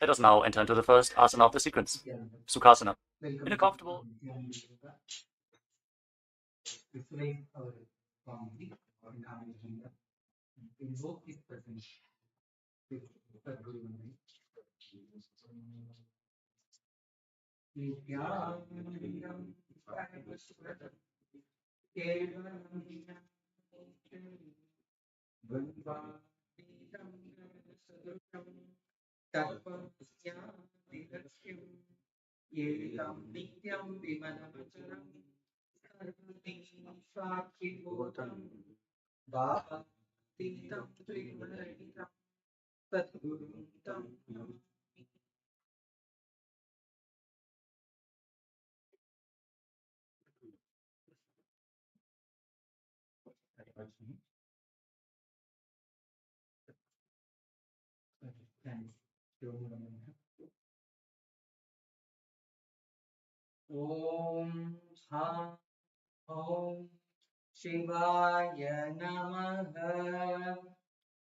Let us now enter into the first asana of the sequence, Sukhasana. In a comfortable Om Shivaya Namaha.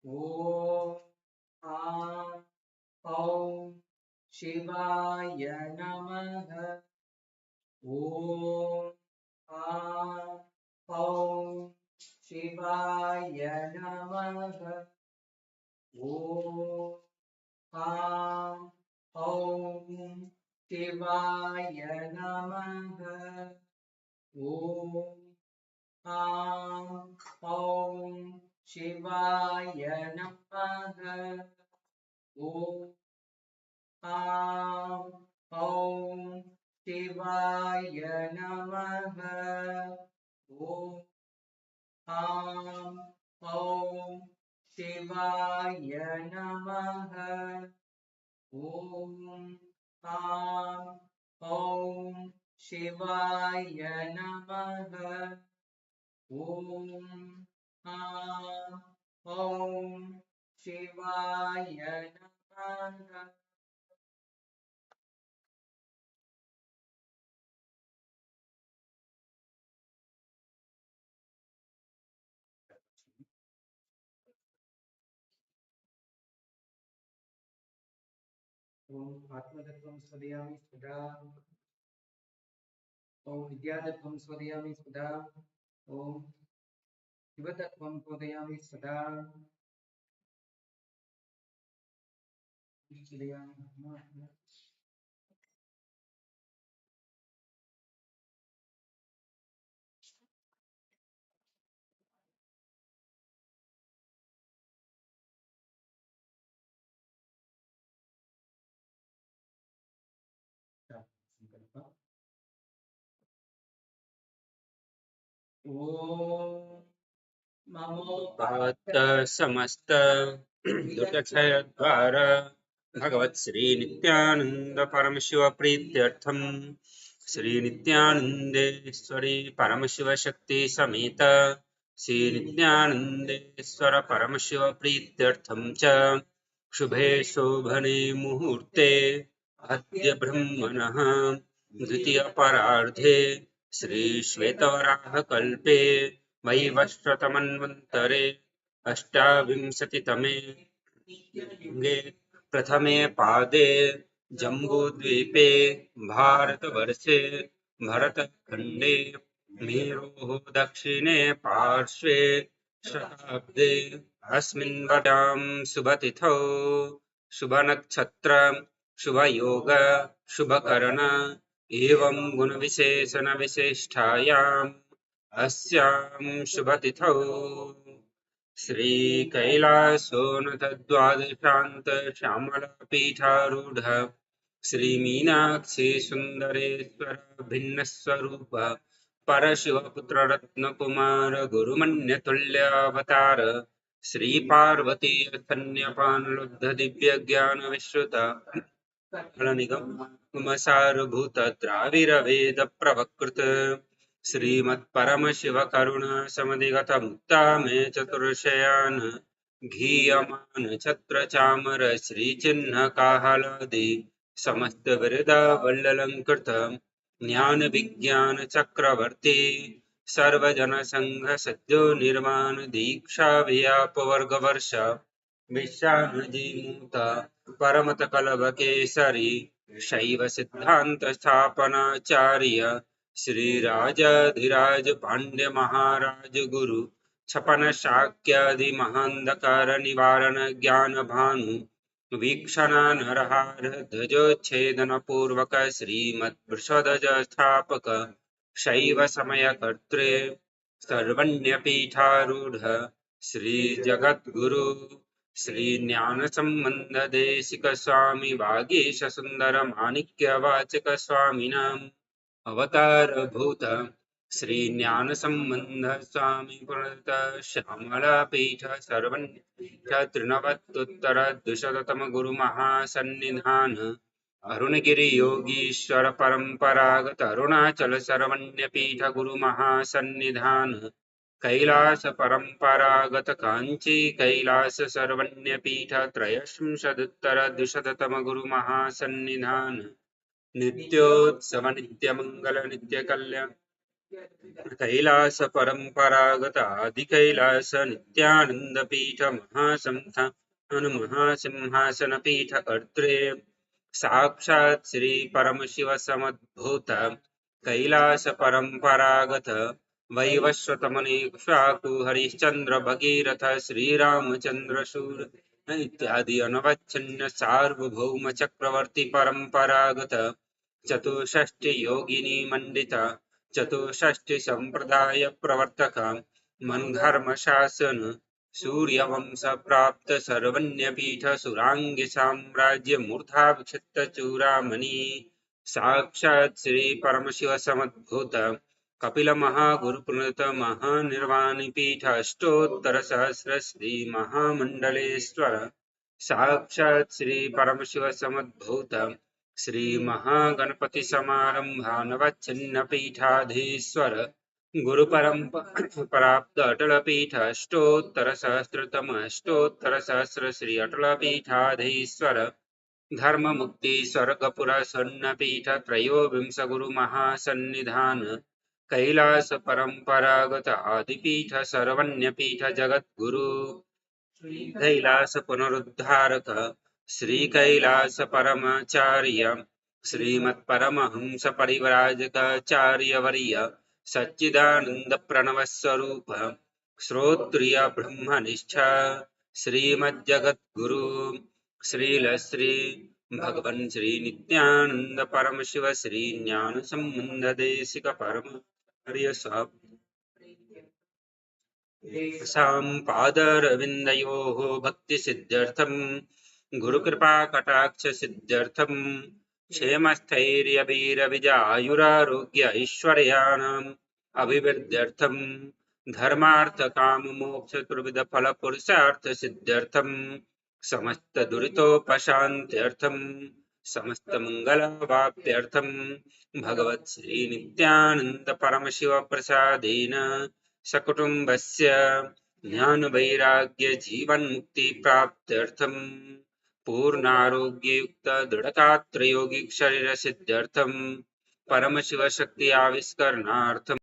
Om Shivaya Namaha. Om Shivaya Namaha. Om Shivaya Namaha. Om Shivaya Namaha. Om Shivaya Namaha. Om Shivaya Namaha. Om Shivaya Namaha. Om Shivaya Namaha. Om Atmadattvam Swadhyami Sudha. Om Vidyadattvam Swadhyami Sudha. Om Shivadatvam Swadhyami Sudha. Om Namo समस्त दुर्दक्षय द्वारा भगवत श्री नित्यानंद परमशिव प्रीत्यर्थम श्री नित्यानंदेश्वरी परमशिव शक्ति समेत श्री नित्यानंदेश्वर परमशिव प्रीत्यर्थम च शुभे शोभने मुहूर्ते अद्य ब्रह्मणः द्वितीय परार्धे श्री श्वेतवराह कल्पे वैवस्वतमन्वन्तरे अष्टाविंशतितमे युगे प्रथमे पादे जम्बूद्वीपे भारतवर्षे भरतखण्डे मेरोः दक्षिणे पार्श्वे शताब्दे अस्मिन् वटां शुभतिथौ शुभनक्षत्र शुभयोग शुभकरण एवं गुणविशेषणविशिष्टायाम् अस्यां शुभतिथौ श्री कैलासोनथ द्वादशान्त श्यामलापीठारूढ श्री मीनाक्षी सुन्दरेश्वर भिन्नस्वरूप परशिवपुत्र रत्नकुमार गुरुमन्यतुल्यावतार श्री पार्वती स्तन्यपानलब्ध दिव्य ज्ञान विश्रुत फलनिगम द्राविरवेद प्रवकृत श्रीमत्परमशिव करुणा समधिगत मुक्ता मे चतुर्शयान घीयमान छत्र चामर श्रीचिह्न काहलादि समस्त विरदा वल्ललंकृत ज्ञान विज्ञान चक्रवर्ती सर्वजन संघ सद्यो निर्माण दीक्षा व्यापवर्ग वर्ष विश्वानजीमूत परमतकलभकेसरी शैव सिद्धान्तस्थापनाचार्य श्रीराजाधिराज पाण्ड्य महाराज गुरु छपन शाक्यादि महान्धकार निवारण ज्ञान भानु वीक्षणा नरहार ध्वजोच्छेदन पूर्वक श्रीमद्वृषध्वज स्थापक शैव समय कर्त्रे सर्वण्यपीठारूढ़ श्री जगद्गुरु श्री ज्ञान संबंध देशिक स्वामी वागीश सुंदर माणिक्य वाचक स्वामिनाम अवतार भूत श्री ज्ञान संबंध स्वामी प्रणत श्यामला पीठ सर्वन्य तृणवत्तुत्तर द्विशततम गुरु महासन्निधान अरुणगिरि योगीश्वर परंपरागत अरुणाचल सर्वण्य पीठ गुरु महासन्निधान कैलास परंपरागत कांची कैलास सर्वण्य पीठ त्रयशंशदुत्तर द्विशततम गुरु महासन्निधान नित्योत्सव नित्य मंगल नित्य कल्याण कैलास परंपरागत आदि कैलास नित्यानंद पीठ महासिंहासन पीठ कर्त्रे साक्षात् श्री परमशिव समद्भूत कैलास परंपरागत वैवस्वतमनि शाकु हरिश्चंद्र भगीरथ श्रीरामचंद्र शूर इत्यादि अनवच्छिन्न सार्वभौम चक्रवर्ती परंपरागत चतुष्षष्टि योगिनी मंडित चतुष्षष्टि संप्रदाय प्रवर्तक मनधर्म शासन सूर्यवंश प्राप्त सर्वण्य पीठ सुरांग साम्राज्य मूर्धा विक्षिप्त चूड़ामणि साक्षात् श्री परमशिव समद्भूत कपिल महागुरु प्रणत महानिर्वाणी पीठ अष्टोत्तर सहस्र श्री महामंडलेश्वर साक्षात् श्री परमशिव समद्भूत श्री महागणपति समारंभानवच्छिन्न पीठाधीश्वर गुरु परंपराप्त अटल पीठ अष्टोत्तर सहस्रतम अष्टोत्तर सहस्र श्री अटल पीठाधीश्वर धर्म मुक्ति स्वर्गपुर स्वर्ण पीठ त्रयोविंश गुरु महासन्निधान कैलास परंपरागत आदिपीठ सर्वण्य पीठ जगद्गुरु कैलास पुनरुद्धारक श्री कैलास परमाचार्य श्रीमत् परमहंस परिव्राजकाचार्य वर्य सच्चिदानंद प्रणव स्वरूप श्रोत्रिय ब्रह्मनिष्ठ श्रीमज्जगद्गुरु श्रील श्री भगवन् श्री नित्यानंद परमशिव श्री ज्ञान संबंध देशिक परम पादरविन्दयोः भक्ति सिद्ध्यर्थम गुरुकृपा कटाक्ष सिद्ध्यर्थम क्षेमस्थैर्य वीर विजयायुरारोग्य ऐश्वर्याणाम् अभिवृद्ध्यर्थम धर्मार्थ काम मोक्ष त्रिविध फल पुरुषार्थ सिद्ध्यर्थम समस्त दुरितोपशान्त्यर्थम समस्त मंगलावाप्त्यर्थम भगवत् श्री नित्यानंद परमशिव प्रसादेन सकुटुम्बस्य ज्ञान वैराग्य जीवन मुक्ति प्राप्त्यर्थम पूर्णारोग्ययुक्त दृढ़गात्र योगिक शरीर सिद्ध्यर्थम परमशिव शक्ति आविष्करणार्थम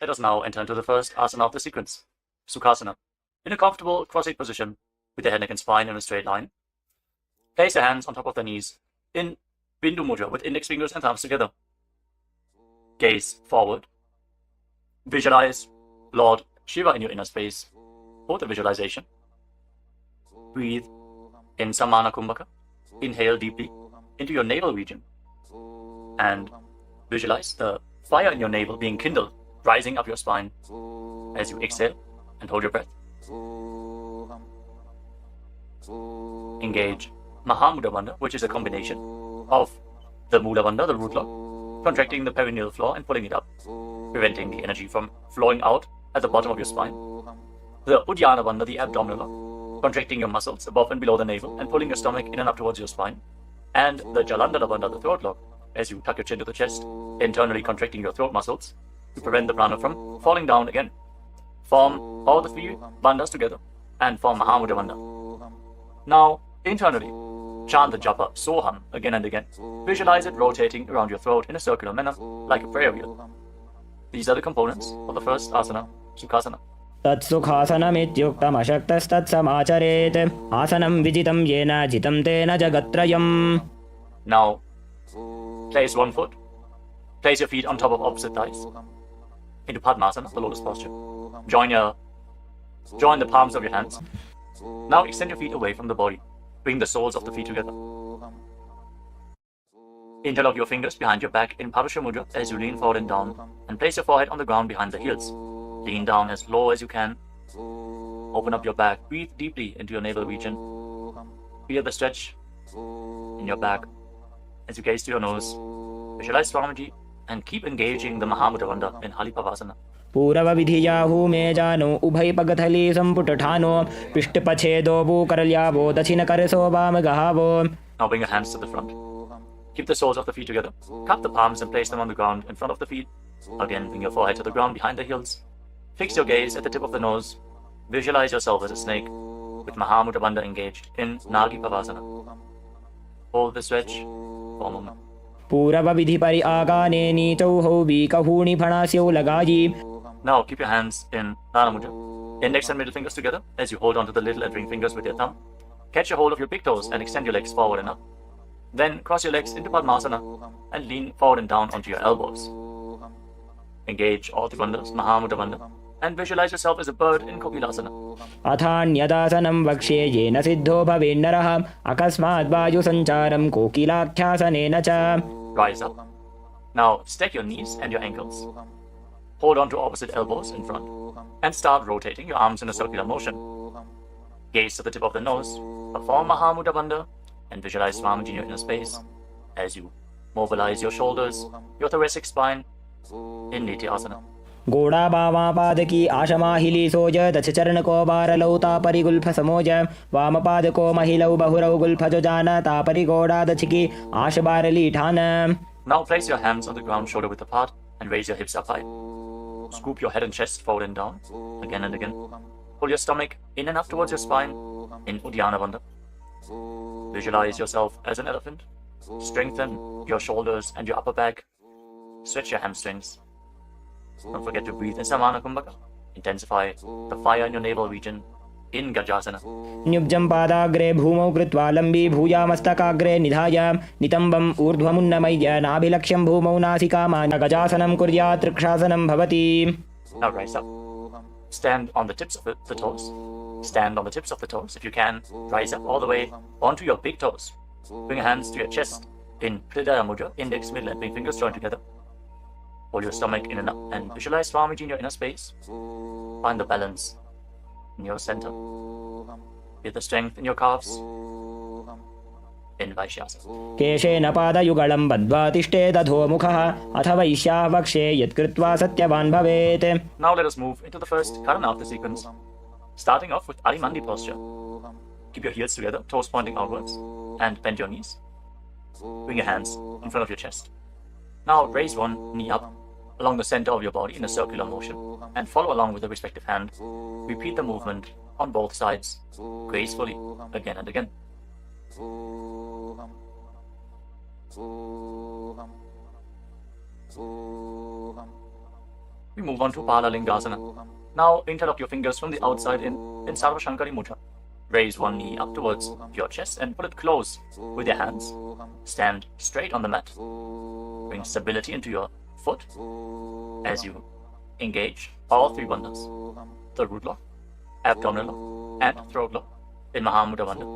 Let us now enter into the first asana of the sequence, Sukhasana. In a comfortable cross-legged position, with the head, neck and spine in a straight line, place the hands on top of the knees in Bindu Mudra with index fingers and thumbs together. Gaze forward. Visualize Lord Shiva in your inner space. Hold the visualization. Breathe in Samana Kumbhaka. Inhale deeply into your navel region. And visualize the fire in your navel being kindled, rising up your spine as you exhale and hold your breath. Engage Mahamudra Bandha, which is a combination of the Mula Bandha, the root lock, contracting the perineal floor and pulling it up, preventing the energy from flowing out at the bottom of your spine. The Uddiyana Bandha, the abdominal lock, contracting your muscles above and below the navel and pulling your stomach in and up towards your spine. And the Jalandhara Bandha, the throat lock, as you tuck your chin to the chest, internally contracting your throat muscles to prevent the prana from falling down again. Form all the three bandhas together and form Mahamudra Bandha. Now, internally, chant the japa Soham again and again. Visualize it rotating around your throat in a circular manner, like a prayer wheel. These are the components of the first asana, Sukhasana. तत्सुखासनमित्युक्तमशक्तस्तत्समाचरेत् आसनं विजितं येन जितं तेन जगत्त्रयम्. Now, place one foot. Place your feet on top of opposite thighs. Into Padmasana, the lotus posture. Join the palms of your hands. Now extend your feet away from the body. Bring the soles of the feet together. Interlock your fingers behind your back in Paramashiva Mudra as you lean forward and down, and place your forehead on the ground behind the heels. Lean down as low as you can. Open up your back. Breathe deeply into your navel region. Feel the stretch in your back as you gaze to your nose. Visualize Swamiji and keep engaging the Mahamudra Bandha in Halipavasana. पूरवविधियाहू मे जानो उभय पगथली संपुटठानो पृष्ठपछेदो भूकरल्यावो दक्षिणकरसो वामगहावो. Now bring your hands to the front. Keep the soles of the feet together. Cup the palms and place them on the ground in front of the feet. Again, bring your forehead to the ground behind the heels. Fix your gaze at the tip of the nose. Visualize yourself as a snake with Mahamudra Bandha engaged in Nagi Pavasana. Hold the stretch for a moment. पूरवविधि परि आगाने नीचौहौ बीकहूणि फणास्यौ लगायि. Now keep your hands in Dana Mudra. Index and middle fingers together as you hold onto the little and ring fingers with your thumb. Catch a hold of your big toes and extend your legs forward and up. Then cross your legs into Padmasana and lean forward and down onto your elbows. Engage all the bandhas, Mahamudra Bandha, and visualize yourself as a bird in Kokilasana. अथान्यदासनं वक्ष्ये येन सिद्धो भवेन्नरः अकस्मात् वायुसञ्चारं कोकिलाख्यासनेन च. Rise up. Now stack your knees and your ankles. Hold on to opposite elbows in front and start rotating your arms in a circular motion. Gaze to the tip of the nose, perform Mahamudra Bandha, and visualize Swamiji in your inner space as you mobilize your shoulders, your thoracic spine in Nithyananda. गोड़ा बावा पादकी आशमाहिली सोज दश चरण को बारलौ तापरि Gulf समोज वाम पाद को महिलौ बहुरौ गुल्फज जान तापरि गोड़ा दछकी आश बारली ठान. Now place your hands on the ground shoulder width apart and raise your hips up high. Scoop your head and chest forward and down again and again. Pull your stomach in and up towards your spine in Uddiyana Bandha. Visualize yourself as an elephant. Strengthen your shoulders and your upper back. Stretch your hamstrings. Don't forget to breathe in Samana Kumbhaka. Intensify the fire in your navel region in Gajasana. न्युब्जं पादाग्रे भूमौ कृत्वा लम्बी भूयामस्तकाग्रे निधाय नितम्बम् ऊर्ध्वमुन्नमय्य नाभिलक्ष्यं भूमौ नासिकामान् गजासनं कुर्यात् त्रिक्षासनं भवति. Now rise up. Stand on the tips of the toes. Stand on the tips of the toes. If you can, rise up all the way onto your big toes. Bring your hands to your chest in Hridaya Mudra, index, middle and ring fingers joined together. Hold your stomach in and up and visualize Swamiji in your inner space. Find the balance in your center. Feel the strength in your calves in Vaishyasa. केशेन पादयुगलं बद्ध्वा तिष्ठेदधोमुखः अथ वैश्याः वक्ष्ये यत्कृत्वा सत्यवान् भवेत्. Now let us move into the first Karana of the sequence. Starting off with Arimandi posture. Keep your heels together, toes pointing outwards, and bend your knees. Bring your hands in front of your chest. Now raise one knee up along the center of your body in a circular motion and follow along with the respective hand. Repeat the movement on both sides gracefully again and again. We move on to Palalingasana. Now interlock your fingers from the outside in Sarva Shankari Mudra. Raise one knee up towards your chest and pull it close with your hands. Stand straight on the mat. Bring stability into your foot as you engage all three bandhas, the root lock, abdominal lock, and throat lock in Mahamudra Bandha.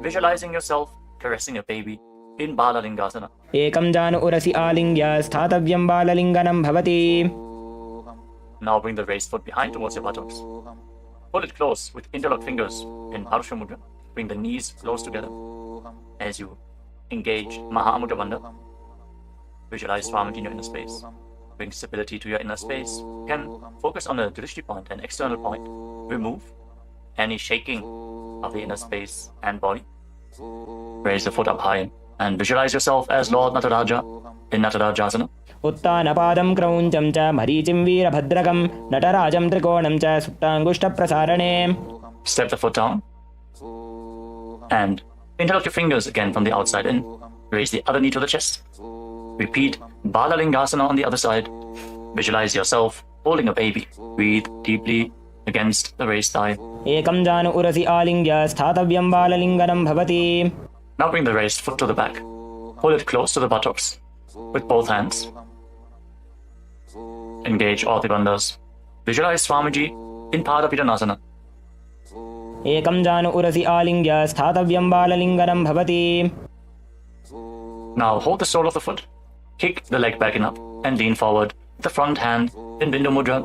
Visualizing yourself caressing a baby in Balalingasana. एकं जानु उरसि आलिङ्ग्य स्थातव्यं बाललिङ्गनं भवति. Now bring the raised foot behind towards your buttocks. Pull it close with interlocked fingers in Paramashiva Mudra. Bring the knees close together as you engage Mahamudra Bandha. Visualize Swamiji in your inner space. Bring stability to your inner space. You can focus on a drishti point, an external point. Remove any shaking of the inner space and body. Raise the foot up high and visualize yourself as Lord Nataraja in Natarajasana. उत्तानपादं क्रौञ्चं च मरीचिं वीरभद्रकं नटराजं त्रिकोणं च सुप्ताङ्गुष्ठप्रसारणे. Step the foot down and interlock your fingers again from the outside in. Raise the other knee to the chest. Repeat Balalingasana on the other side. Visualize yourself holding a baby. Breathe deeply against the raised thigh. एकं जानु उरसि आलिङ्ग्य स्थातव्यं बाललिङ्गनं भवति. Now bring the raised foot to the back. Hold it close to the buttocks with both hands. Engage all the bandhas. Visualize Swamiji in Asana. एकं जानु उरसि आलिङ्ग्य स्थातव्यं बाललिङ्गनं भवति. Now hold the sole of the foot. Kick the leg back and up and lean forward with the front hand in Bindu Mudra.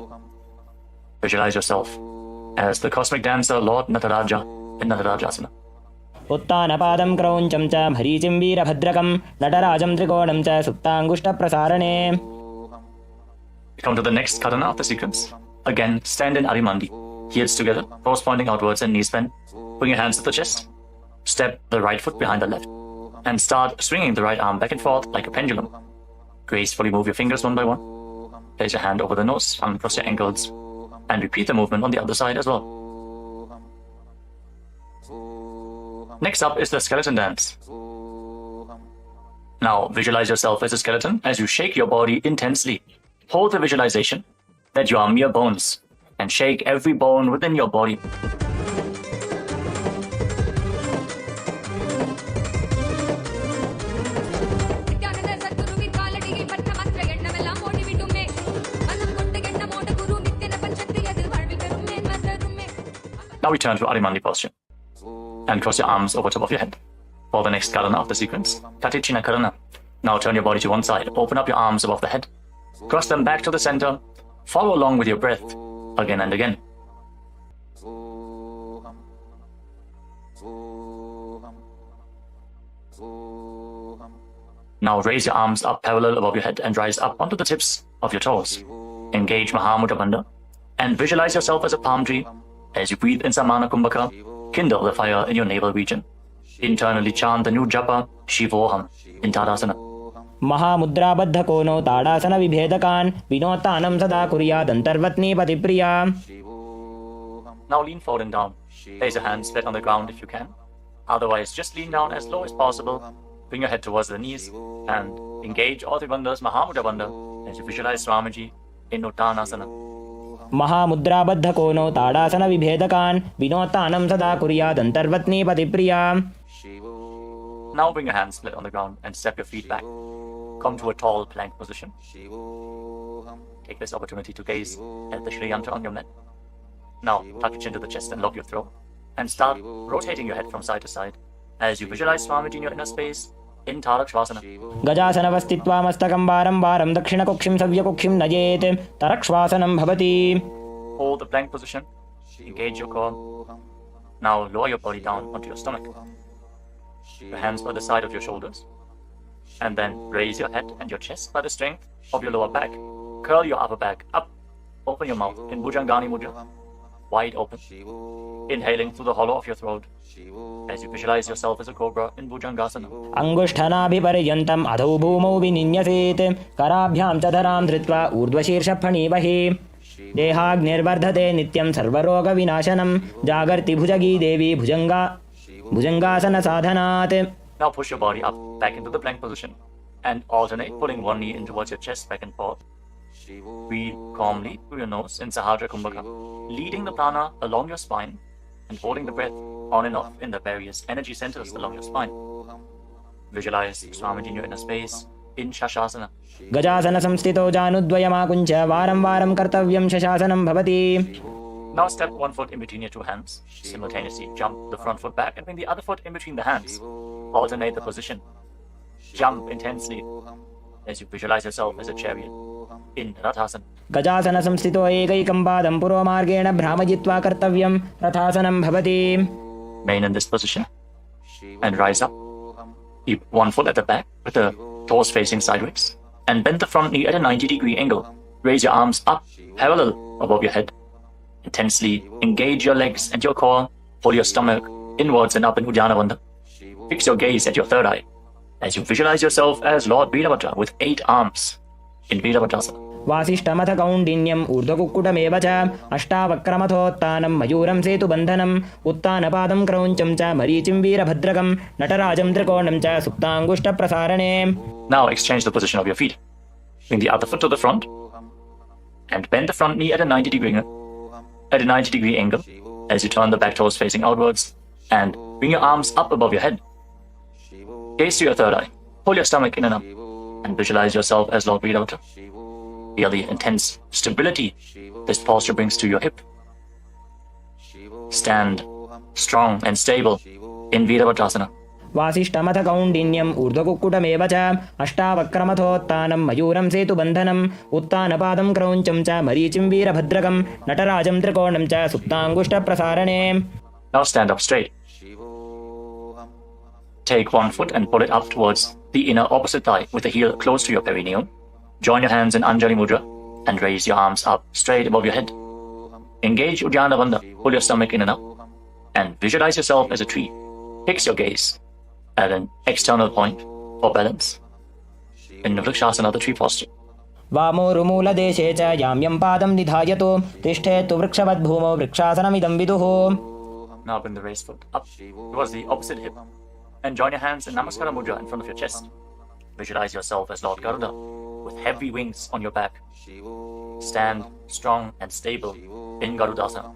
Visualize yourself as the cosmic dancer Lord Nataraja in Natarajasana. उत्तानपादं क्रौञ्चं च मरीचिं वीरभद्रकं नटराजं त्रिकोणं च सुप्ताङ्गुष्ठप्रसारणे. Come to the next karana of the sequence. Again, stand in Arimandi. Heels together, toes pointing outwards and knees bent. Bring your hands to the chest. Step the right foot behind the left. And start swinging the right arm back and forth like a pendulum. Gracefully move your fingers one by one. Place your hand over the nose, thumb across your ankles. And repeat the movement on the other side as well. Next up is the skeleton dance. Now visualize yourself as a skeleton as you shake your body intensely. Hold the visualization that you are mere bones and shake every bone within your body. Now we turn to Arimandi posture and cross your arms over top of your head. For the next karana of the sequence, Katichina Karana. Now turn your body to one side, open up your arms above the head. Cross them back to the center. Follow along with your breath again and again. Now raise your arms up parallel above your head and rise up onto the tips of your toes. Engage Mahavakya Bandha and visualize yourself as a palm tree. As you breathe in Samana Kumbhaka, kindle the fire in your navel region. Internally chant the new japa Shivoham in Tadasana. महामुद्राबद्धकोनो tadasana विभेदकान् विनोत्तानं सदा कुर्यादन्तर्वत्नी पतिप्रिया. Now lean forward and down. Place your hands flat on the ground if you can. Otherwise, just lean down as low as possible. Bring your head towards the knees and engage all the bandhas Mahamudra Bandha as you visualize Swamiji in Uttanasana. महामुद्राबद्धकोनो tadasana विभेदकान् विनोत्तानं सदा कुर्यादन्तर्वत्नी पतिप्रिया. Now bring your hands flat on the ground and step your feet back. Come to a tall plank position. Take this opportunity to gaze at the Shri Yantra on your neck. Now tuck your chin to the chest and lock your throat. And start rotating your head from side to side as you visualize Swamiji in your inner space in Tarakshvasana. गजासनवस्थित्वा मस्तकं वारं वारं दक्षिणकुक्षिं सव्यकुक्षिं नयेत् तरक्ष्वासनं भवति. Hold the plank position. Engage your core. Now lower your body down onto your stomach. Your hands by the side of your shoulders. And then raise your head and your chest by the strength of your lower back. Curl your upper back up. Open your mouth in Bhujangani Mudra. Wide open. Inhaling through the hollow of your throat as you visualize yourself as a cobra in Bhujangasana. अंगुष्ठनाभिपर्यन्तम् अधौ भूमौ विनिन्यसेत् कराभ्यां च धरां धृत्वा ऊर्ध्वशीर्षफणीवहि. देहाग्निर्वर्धते नित्यं सर्वरोगविनाशनं जागर्ति भुजगी देवी भुजंगासन साधनात्. Now push your body up back into the plank position and alternate pulling one knee in towards your chest back and forth. Breathe calmly through your nose in Sahadra Kumbhaka, leading the prana along your spine and holding the breath on and off in the various energy centers along your spine. Visualize Swamiji in your inner space in Shashasana. गजासन संस्थितो जानुद्वयमाकुञ्च वारं वारं कर्तव्यं शशासनं भवति. Now step one foot in between your two hands. Simultaneously jump the front foot back and bring the other foot in between the hands. Alternate the position. Jump intensely as you visualize yourself as a chariot in Rathasana. गजासन संस्थितो एकैकं पादं पूर्वमार्गेण भ्रामयित्वा कर्तव्यं रथासनं भवति. Remain in this position and rise up. Keep one foot at the back with the toes facing sideways and bend the front knee at a 90-degree angle. Raise your arms up parallel above your head. Intensely engage your legs and your core. Pull your stomach inwards and up in Uddiyana Bandha. Fix your gaze at your third eye as you visualize yourself as Lord Veerabhadra with 8 arms in Veerabhadrasana. वासिष्ठमथ कौण्डिन्यम् ऊर्ध्वकुक्कुटमेव च अष्टावक्रमथोत्तानं मयूरं सेतुबन्धनम् उत्तानपादं क्रौञ्चं च मरीचिं वीरभद्रकं नटराजं त्रिकोणं च सुप्ताङ्गुष्ठप्रसारणे. Now exchange the position of your feet. Bring the other foot to the front and bend the front knee at a 90-degree angle. at a 90-degree angle as you turn the back toes facing outwards and bring your arms up above your head. Gaze to your third eye. Pull your stomach in and up and visualize yourself as Lord Virabhadra. Feel the intense stability this posture brings to your hip. Stand strong and stable in Virabhadrasana. वासिष्ठमथ कौण्डिन्यम् ऊर्ध्वकुक्कुटमेव च अष्टावक्रमथोत्थानं मयूरं सेतुबन्धनम् उत्तानपादं क्रौञ्चं च मरीचिं वीरभद्रकं नटराजं त्रिकोणं च सुप्ताङ्गुष्ठप्रसारणे. Now stand up straight. Take one foot and pull it up towards the inner opposite thigh with the heel close to your perineum. Join your hands in Anjali Mudra and raise your arms up straight above your head. Engage Uddiyana Bandha. Pull your stomach in and up and visualize yourself as a tree. Fix your gaze at an external point for balance in Vrikshasana, the tree posture. वामोरुमूलदेशे च याम्यं पादं निधायतु तिष्ठेत्तु वृक्षवद्भूमौ वृक्षासनमिदं विदुः. Now bring the raised foot up towards the opposite hip and join your hands in Namaskara Mudra in front of your chest. Visualize yourself as Lord Garuda with heavy wings on your back. Stand strong and stable in Garudasana.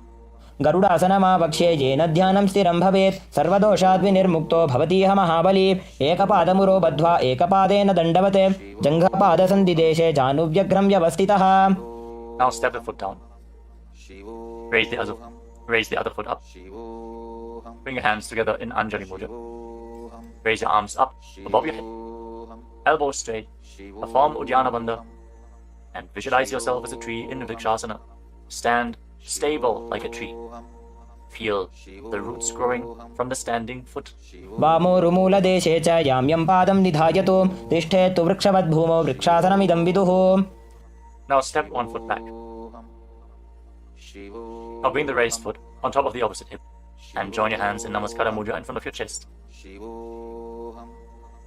गरुडासनमावक्ष्ये येन ध्यानं स्थिरं भवेत् सर्वदोषाद् विनिर्मुक्तो भवतीह महाबली. एकपादमुरो बद्ध्वा एकपादेन दण्डवत् जङ्घपादसन्धिदेशे जानुव्यघ्रं व्यवस्थितः. Now step the foot down. Raise the other foot up. Bring your hands together in Anjali Mudra. Raise your arms up above your head. Elbows straight. Perform Uddiyana Bandha and visualize yourself as a tree in Vrikshasana. Stand stable like a tree. Feel the roots growing from the standing foot. वामोरुमूलदेशे च याम्यं पादं निधायतु तिष्ठेत्तु वृक्षवद्भूमौ वृक्षासनमिदं विदुः. Now step one foot back. Now bring the raised foot on top of the opposite hip and join your hands in Namaskara Mudra in front of your chest.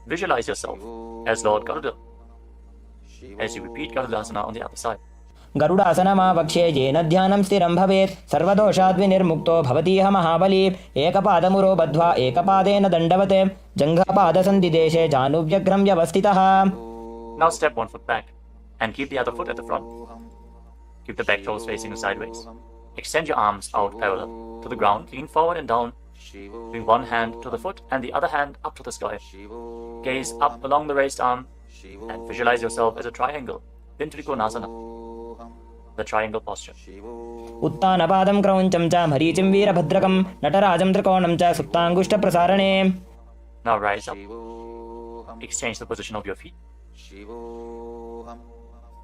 Visualize yourself as Lord Garuda as you repeat Garudasana on the other side. गरुडासनमावक्ष्ये येन ध्यानं स्थिरं भवेत् सर्वदोषाद् विनिर्मुक्तो भवतीह महाबली. एकपादमुरो बद्ध्वा एकपादेन दण्डवत् जङ्घपादसन्धिदेशे जानुव्यघ्रं व्यवस्थितः. Now step one foot back and keep the other foot at the front. Keep the back toes facing sideways. Extend your arms out parallel to the ground, lean forward and down. Bring one hand to the foot and the other hand up to the sky. Gaze up along the raised arm and visualize yourself as a triangle in Trikonasana, the triangle posture. उत्तानपादं क्रौञ्चं च मरीचिं वीरभद्रकं नटराजं त्रिकोणं च सुप्ताङ्गुष्ठप्रसारणे. Now rise up. Exchange the position of your feet.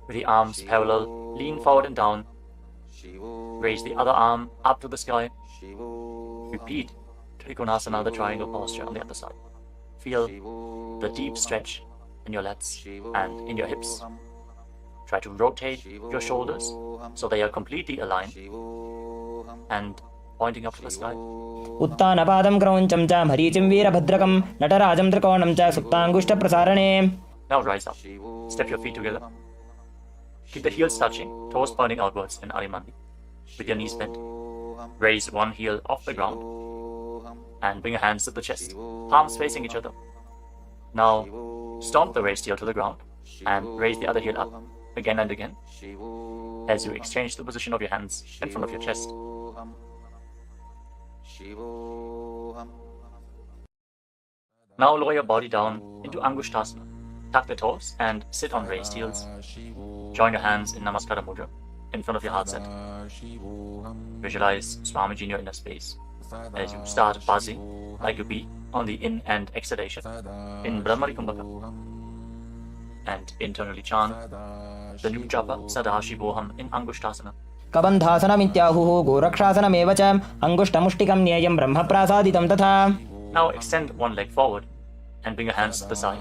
With the arms parallel, lean forward and down. Raise the other arm up to the sky. Repeat Trikonasana, the triangle posture on the other side. Feel the deep stretch in your lats and in your hips. Try to rotate your shoulders so they are completely aligned and pointing up to the sky. उत्तानपादं क्रौञ्चं च मरीचिं वीरभद्रकं नटराजं त्रिकोणं च सुप्ताङ्गुष्ठप्रसारणे. Now rise up. Step your feet together. Keep the heels touching, toes pointing outwards in Arimandi with your knees bent. Raise one heel off the ground and bring your hands to the chest, palms facing each other. Now stomp the raised heel to the ground and raise the other heel up again and again as you exchange the position of your hands in front of your chest. Now lower your body down into Angushtasana. Tuck the toes and sit on raised heels. Join your hands in Namaskara Mudra in front of your heart center. Visualize Swamiji in your inner space as you start buzzing like a bee on the in and exhalation in Brahmari Kumbhaka. And internally chant the new japa Sadashivoham in Angushtasana. कबन्धासनमित्याहुः गोरक्षासनमेव च अङ्गुष्ठमुष्टिकं न्येयं ब्रह्मप्रासादितं तथा. Now extend one leg forward and bring your hands to the side.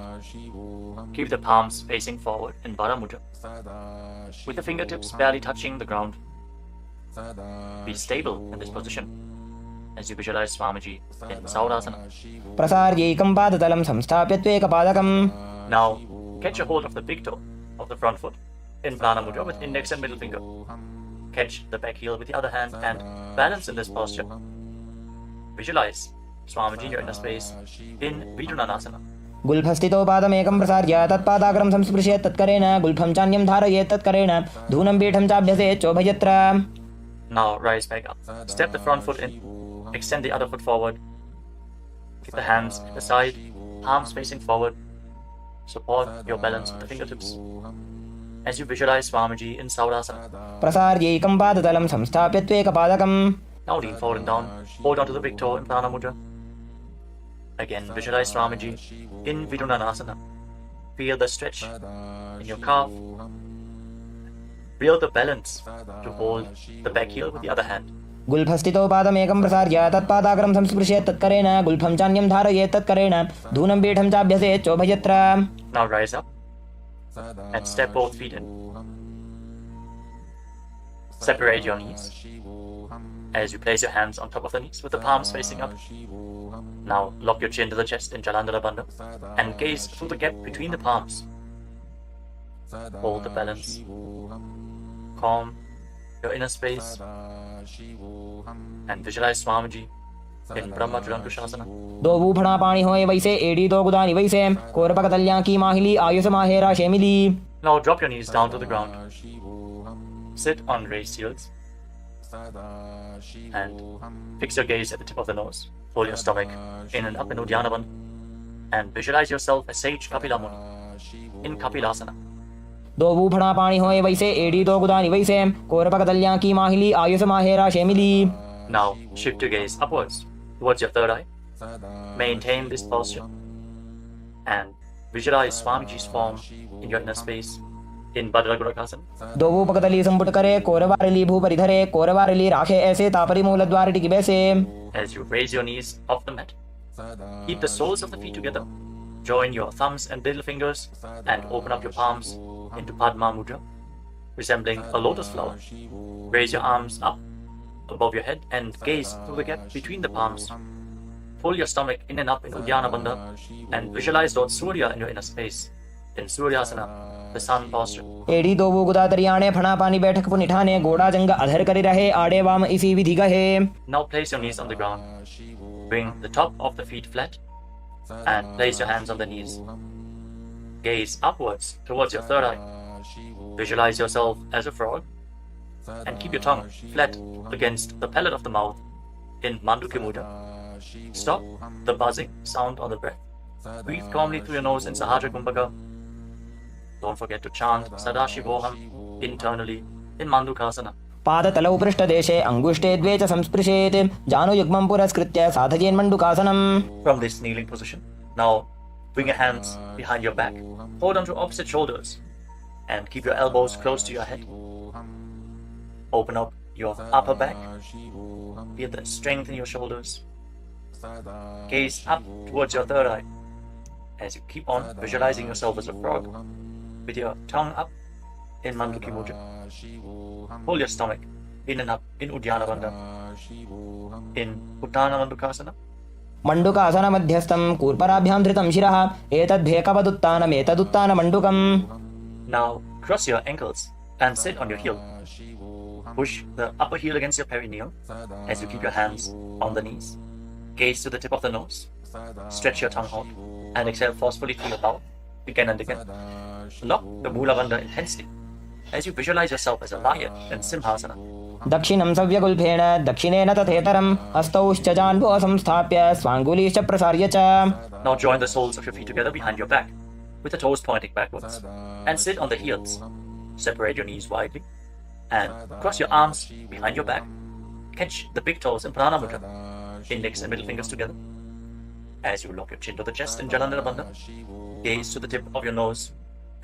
Keep the palms facing forward in Vara Mudra with the fingertips barely touching the ground. Be stable in this position as you visualize Swamiji in Saurasana. प्रसार्यैकं पादतलं संस्थाप्य त्वेकपादकम्. Now catch a hold of the big toe of the front foot in Prana Mudra with index and middle finger. Catch the back heel with the other hand and balance in this posture. Visualize Swamiji in your inner space in Vidunanasana. गुल्फस्थितो पादमेकं प्रसार्य तत्पादाग्रं संस्पृशेत् तत्करेण गुल्फं चान्यं धारयेत् तत्करेण धूनं पीठं चाभ्यसेत् चोभयत्र. Now rise back up. Step the front foot in. Extend the other foot forward. Keep the hands at the side, palms facing forward. Support your balance with the fingertips. As you visualize Swamiji in Saurasana. प्रसार्यैकं पादतलं संस्थाप्य त्वेकपादकम्. Now lean forward and down. Hold onto the big toe in Prana Mudra. Again, visualize Swamiji in Vidunanasana. Feel the stretch in your calf. Feel the balance to hold the back heel with the other hand. गुल्फस्थितो पादमेकं प्रसार्य तत्पादाग्रं संस्पृशेत् तत्करेण गुल्फं चान्यं धारयेत् तत्करेण धूनं पीठं चाभ्यसेत् चोभयत्र. Now rise up and step both feet in. Separate your knees as you place your hands on top of the knees with the palms facing up. Now lock your chin to the chest in Jalandhara Bandha and gaze through the gap between the palms. Hold the balance. Calm your inner space and visualize Swamiji in Brahma Julankushasana. दो बूफड़ा पानी होए वैसे एड़ी दो गुदानी वैसे कोरपक तल्या की माहिली Ayush माहेरा शेमिली. Now drop your knees down to the ground. Sit on raised heels and fix your gaze at the tip of the nose. Pull your stomach in and up in Uddiyana Bandha and visualize yourself as Sage Kapila Muni in Kapilasana. दो बूफड़ा पानी होए वैसे एड़ी दो गुदानी वैसे कोरपक तल्या की माहिली Ayush माहेरा शेमिली. Now shift your gaze upwards towards your third eye. Maintain this posture and visualize Swamiji's form in your inner space in Bhadragurakasana. दो बूपकतली संपुट करे कोरवारली भूपरिधरे कोरवारली राखे ऐसे तापरी मूल द्वार टिकी बैसे. As you raise your knees off the mat, keep the soles of the feet together. Join your thumbs and little fingers and open up your palms into Padma Mudra, resembling a lotus flower. Raise your arms up above your head and gaze through the gap between the palms. Pull your stomach in and up in Uddiyana Bandha and visualize Lord Surya in your inner space in Suryasana, the sun posture. एड़ी दो बू गुदा तरियाणे फणा पानी बैठक पुनिठाने गोड़ा जंग अधर करी रहे आड़े वाम इसी विधि गहे. Now place your knees on the ground. Bring the top of the feet flat and place your hands on the knees. Gaze upwards towards your third eye. Visualize yourself as a frog and keep your tongue flat against the palate of the mouth in Mandukya Mudra. Stop the buzzing sound on the breath. Breathe calmly through your nose in Sahajra Kumbhaka. Don't forget to chant Sadashivoham internally in Mandukasana. पादतलौ पृष्ठदेशे अंगुष्ठे द्वे च संस्पृशेत् जानुयुग्मं पुरस्कृत्य साधयेन् मण्डुकासनम्. From this kneeling position, now bring your hands behind your back. Hold on to opposite shoulders and keep your elbows close to your head. Open up your upper back. Feel the strength in your shoulders. Gaze up towards your third eye as you keep on visualizing yourself as a frog with your tongue up in Mandukya Mudra. Hold your stomach in and up in Uddiyana Bandha in Uttana Mandukasana. मण्डुकासन मध्यस्थं कूर्पराभ्यां धृतं शिरः एतद्भेकवदुत्तानम् एतदुत्तान मण्डुकम्. Now cross your ankles and sit on your heel. Push the upper heel against your perineum as you keep your hands on the knees. Gaze to the tip of the nose. Stretch your tongue out and exhale forcefully through your mouth again and again. Lock the Mula Bandha intensely as you visualize yourself as a lion in Simhasana. दक्षिणं सव्यगुल्फेन दक्षिणेन तथेतरम् हस्तौश्च जान्वो संस्थाप्य स्वाङ्गुलीश्च प्रसार्य च. Now join the soles of your feet together behind your back with the toes pointing backwards and sit on the heels. Separate your knees widely and cross your arms behind your back. Catch the big toes in Prana Mudra, index and middle fingers together. As you lock your chin to the chest in Jalandhara Bandha, gaze to the tip of your nose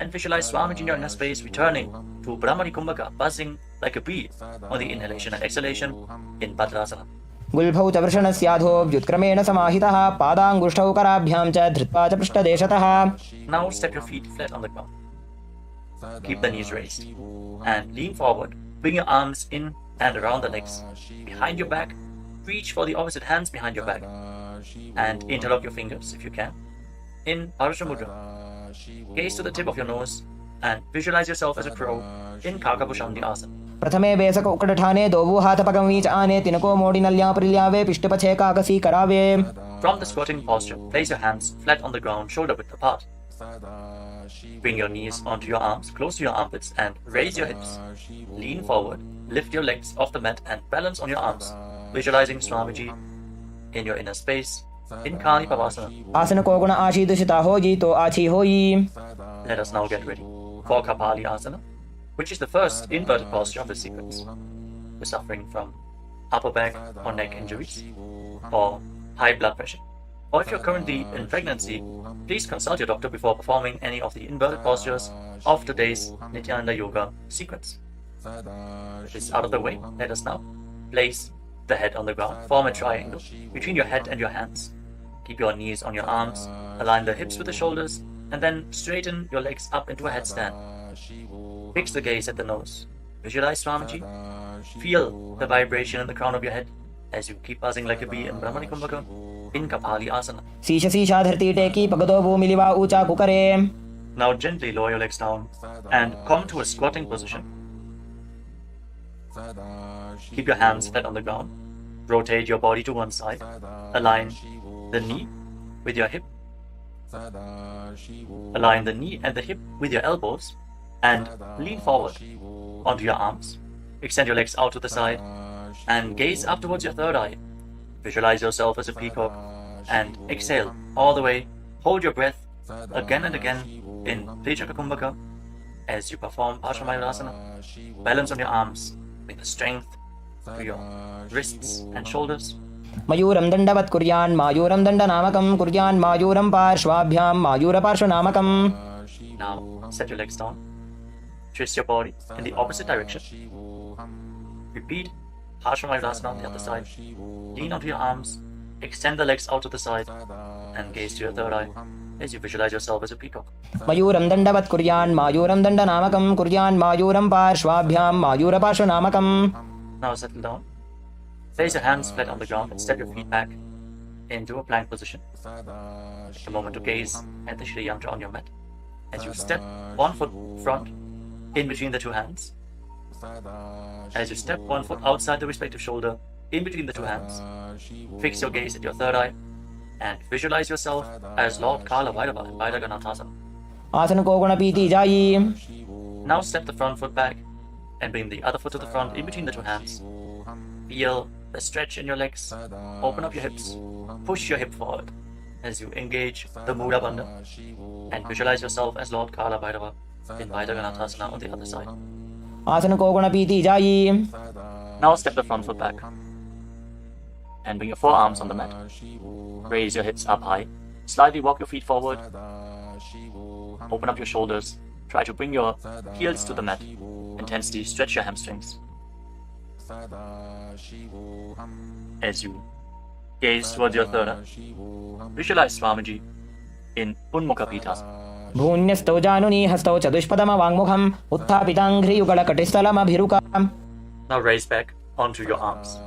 and visualize Swamiji in your inner space returning to Brahmani Kumbhaka, buzzing like a bee on the inhalation and exhalation in Bhadrasana. गुल्फौ च वृषणस्याधो व्युत्क्रमेण समाहितः पादाङ्गुष्ठौ कराभ्यां च धृत्वा च पृष्ठदेशतः. Now step your feet flat on the ground. Keep the knees raised and lean forward. Bring your arms in and around the legs. Behind your back, reach for the opposite hands behind your back and interlock your fingers if you can in Parasha Mudra. Gaze to the tip of your nose and visualize yourself as a crow in Kakabhushandi Asana. प्रथमे बेसक उकडठाने दोवु हाथ पगमीच आने तिनको मोड़ी नल्या प्रिल्यावे पिष्टपछे काकसी करावे. From the squatting posture, place your hands flat on the ground, shoulder width apart. Bring your knees onto your arms, close to your armpits, and raise your hips. Lean forward, lift your legs off the mat, and balance on your arms, visualizing Swamiji in your inner space, in Kali Pavasana. आसन को गुण आशी दुषिता होई तो आछी होई. Let us now get ready for Kapali Asana, which is the first inverted posture of the sequence. You're suffering from upper back or neck injuries, or high blood pressure, or if you're currently in pregnancy, please consult your doctor before performing any of the inverted postures of today's Nithyananda Yoga sequence. With this out of the way, let us now place the head on the ground, form a triangle between your head and your hands. Keep your knees on your arms, align the hips with the shoulders, and then straighten your legs up into a headstand. Fix the gaze at the nose. Visualize Swamiji. Feel the vibration in the crown of your head as you keep buzzing like a bee in Brahmani Kumbhaka in Kapali Asana. शीश शीशा धरती टेकी पगदो भूमि लिवा ऊंचा कुकरे. Now gently lower your legs down and come to a squatting position. Keep your hands flat on the ground. Rotate your body to one side. Align the knee with your hip. Align the knee and the hip with your elbows and lean forward onto your arms. Extend your legs out to the side and gaze up towards your third eye. Visualize yourself as a peacock and exhale all the way. Hold your breath again and again in Tejaka Kumbhaka as you perform Paramashiva. Balance on your arms with the strength to your wrists and shoulders. मयूरं दण्डवत् कुर्यान् मायूरं दण्डनामकं कुर्यान् मायूरं पार्श्वाभ्यां मायूरपार्श्वनामकम्. Now set your legs down. Twist your body in the opposite direction. Repeat Paramashiva on the other side. Lean onto your arms. Extend the legs out to the side and gaze to your third eye as you visualize yourself as a peacock. मयूरं दण्डवत् कुर्यान् मायूरं दण्डनामकं कुर्यान् मायूरं पार्श्वाभ्यां मायूरपार्श्वनामकम्. Now settle down. Place your hands flat on the ground and step your feet back into a plank position. Take a moment to gaze at the Shri Yantra on your mat. As you step one foot front in between the two hands. As you step one foot outside the respective shoulder in between the two hands. Fix your gaze at your third eye and visualize yourself as Lord Kala Bhairava in Bhairaganathasana. आसन को गुण पीती जाई. Now step the front foot back and bring the other foot to the front in between the two hands. Feel the stretch in your legs. Open up your hips. Push your hip forward as you engage the Mudra Bandha and visualize yourself as Lord Kala Bhairava in Bhairaganathasana on the other side. आसन को गुण पीती जाई. Now step the front foot back and bring your forearms on the mat. Raise your hips up high. Slightly walk your feet forward. Open up your shoulders. Try to bring your heels to the mat. Intensely stretch your hamstrings. As you gaze towards your third eye, visualize Swamiji in Unmukha Pitasana. भून्यस्तौ जानुनी हस्तौ चतुष्पदमवाङ्मुखम् उत्थापिताङ्घ्रियुगलकटिस्थलमभिरुकाम्. Now raise back onto your arms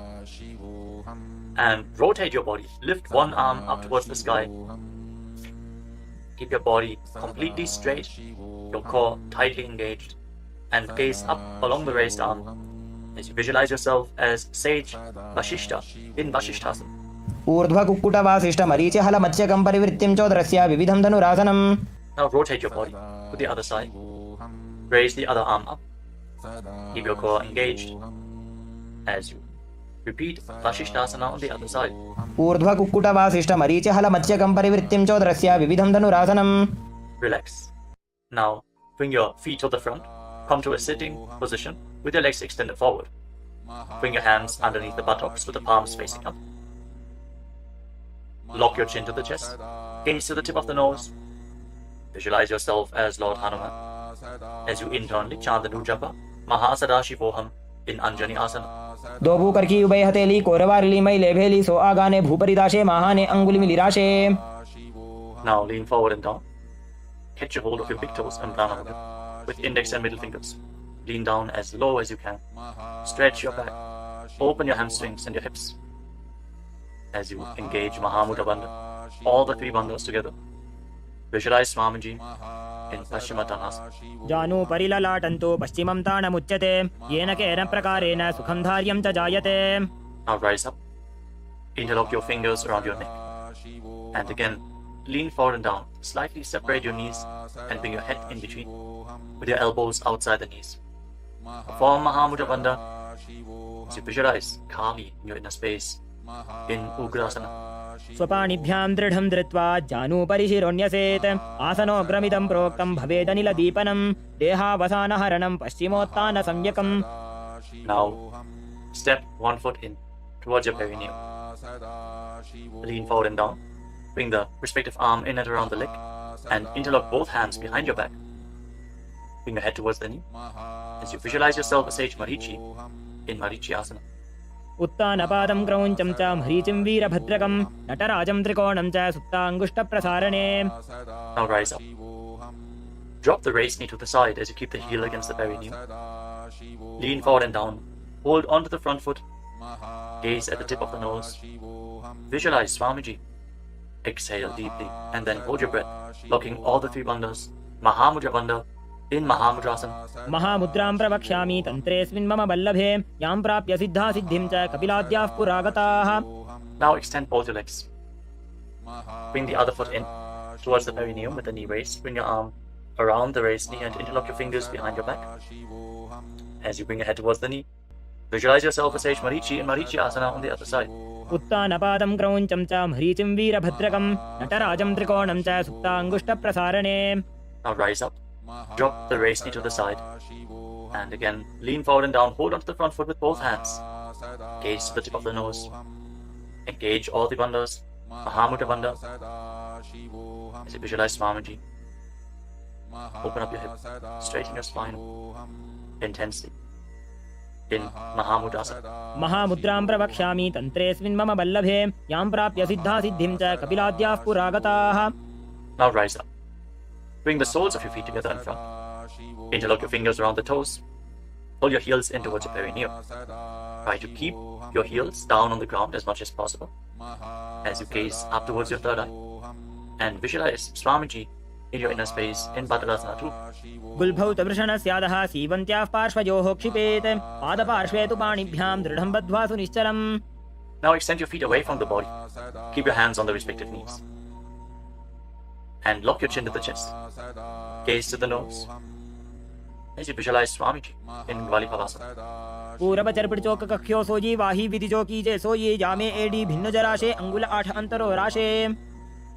and rotate your body. Lift one arm up towards the sky. Keep your body completely straight, your core tightly engaged, and gaze up along the raised arm as you visualize yourself as Sage Vashishta in Vashishthasana. ऊर्ध्वकुक्कुटवासिष्ठमरीचिहलमत्स्यकं परिवृत्तिं चोदरस्य विविधं धनुरासनम्. Now rotate your body to the other side. Raise the other arm up. Keep your core engaged as you repeat Vashishthasana on the other side. ऊर्ध्वकुक्कुटवासिष्ठमरीचिहलमत्स्यकं परिवृत्तिं चोदरस्य विविधं धनुरासनम्. Relax. Now bring your feet to the front. Come to a sitting position with your legs extended forward. Bring your hands underneath the buttocks with the palms facing up. Lock your chin to the chest. Gaze to the tip of the nose. Visualize yourself as Lord Hanuman as you internally chant the Nujapa Mahasadashivoham in Anjani Asana. दो भूकर की उभय हथेली कोरवारली मैले भेली सो आगाने भूपरिदाशे महाने अंगुली मिलिराशे. Now lean forward and down. Catch a hold of your big toes and pranayama with index and middle fingers. Lean down as low as you can. Stretch your back. Open your hamstrings and your hips as you engage Mahamudra Bandha, all the three bandhas together. Visualize Swamiji in Paschimottanasana. जानु परिललाटन्तो पश्चिमं ताणमुच्यते येन केन प्रकारेण सुखं धार्यं च जायते. Now rise up. Interlock your fingers around your neck. And again, lean forward and down. slightly separate your knees and bring your head in between, with your elbows outside the knees. Perform Mahamudra Bandha as you visualize Kali in your inner space in Ugrasana. स्वपाणिभ्यां दृढं धृत्वा जानूपरि शिरोन्यसेत् आसनोग्रमिदं प्रोक्तं भवेदनिलदीपनं देहावसानहरणं पश्चिमोत्तानसंज्ञकम्. Now, step one foot in towards your perineum. Lean forward and down. Bring the respective arm in and around the leg and interlock both hands behind your back. Bring your head towards the knee as you visualize yourself as Sage Marichi in Marichi Asana. उत्तानपादं क्रौञ्चं च मरीचिं वीरभद्रकं नटराजं त्रिकोणं च सुप्ताङ्गुष्ठप्रसारणे. Now rise up. Drop the raised knee to the side as you keep the heel against the perineum. Lean forward and down. Hold onto the front foot. Gaze at the tip of the nose. Visualize Swamiji. Exhale deeply and then hold your breath, locking all the three bandhas. Mahamudra Bandha in Mahamudrasana. महामुद्रां प्रवक्ष्यामि तन्त्रेऽस्मिन् मम वल्लभे यां प्राप्य सिद्धा सिद्धिं च कपिलाद्याः पुरागताः. Now extend both your legs. Bring the other foot in towards the perineum with the knee raised. Bring your arm around the raised knee and interlock your fingers behind your back. As you bring your head towards the knee, visualize yourself as Sage Marichi in Marichi Asana on the other side. उत्तानपादं क्रौञ्चं च मरीचिं वीरभद्रकं नटराजं त्रिकोणं च सुप्ताङ्गुष्ठप्रसारणे. Now rise up. Drop the raised knee to the side. And again, lean forward and down. Hold onto the front foot with both hands. Gaze to the tip of the nose. Engage all the bandhas. Mahamudra Bandha. As you visualize Swamiji. Open up your hip. Straighten your spine. Intensely. In Mahamudrasana. महामुद्रां प्रवक्ष्यामि तन्त्रेऽस्मिन् मम वल्लभे यां प्राप्य सिद्धा सिद्धिं च कपिलाद्याः पुरागताः. Now rise up. Bring the soles of your feet together in front. Interlock your fingers around the toes. Pull your heels in towards your perineum. Try to keep your heels down on the ground as much as possible as you gaze up towards your third eye. And visualize Swamiji in your inner space in Bhadrasana too. गुल्भौ तवृषणस्यादः सीवन्त्याः पार्श्वयोः क्षिपेत् पादपार्श्वे तु पाणिभ्यां दृढं बद्ध्वा सुनिश्चलम्. Now extend your feet away from the body. Keep your hands on the respective knees. And lock your chin to the chest. Gaze to the nose. As you visualize Swamiji in Gvalipavasana. पूरवचर्पितचोक कख्यो sooji वाही विधिचोकी जे सोये जामे AD भिन्न जराशे अंगुल 8 अंतरो राशे.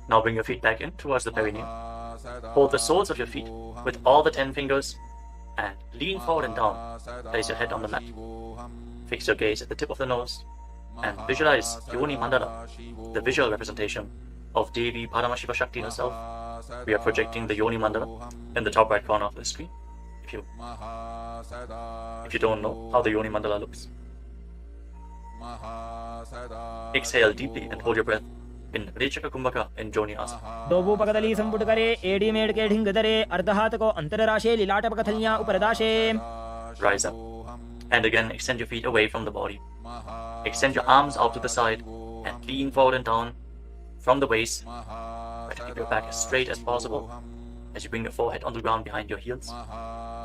Now bring your feet back in towards the perineum. Hold the soles of your feet with all the 10 fingers and lean forward and down. Place your head on the mat. Fix your gaze at the tip of the nose and visualize Yoni Mandala, the visual representation of Devi Paramashiva Shakti herself. We are projecting the Yoni Mandala in the top right corner of the screen. If you don't know how the Yoni Mandala looks. Exhale deeply and hold your breath in Rechaka Kumbhaka in Joni Asana. दोबूपकदली संपुट करे AD made के ढिंग दरे अर्धहात को अंतरराशे लीलाटपकथलियां उपरदाशे. Rise up and again extend your feet away from the body. Extend your arms out to the side and lean forward and down from the waist. Try to keep your back as straight as possible as you bring your forehead on the ground behind your heels.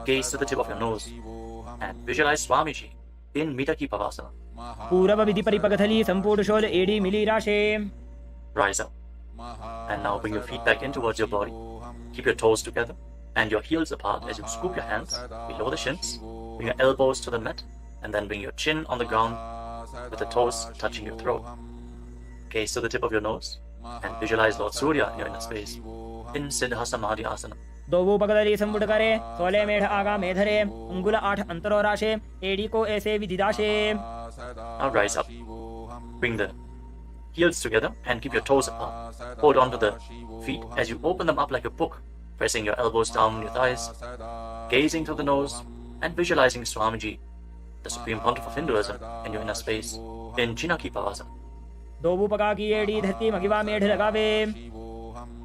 Gaze to the tip of your nose and visualize Swamiji in Mitaki Pavasana. पूरव विधि परिपकथली संपूर्ण शोल एडी मिली राशे. Rise up and now bring your feet back in towards your body. Keep your toes together and your heels apart as you scoop your hands below the shins. Bring your elbows to the mat and then bring your chin on the ground with the toes touching your throat. Gaze to the tip of your nose and visualize Lord Surya in your inner space in Siddha Samadhi Asana. दोबूपकदली संपुट करे 16 मेढ़ आगा मेधरे अंगुल 8 अंतरो राशे AD को ऐसे विधिदाशे. Now rise up. Bring the heels together and keep your toes apart. Hold on to the feet as you open them up like a book, pressing your elbows down on your thighs, gazing through the nose and visualizing Swamiji, the Supreme Pontiff of Hinduism, in your inner space in Chinaki Pavasana. दोबूपका की AD धरती मगिवा मेढ़ लगावे.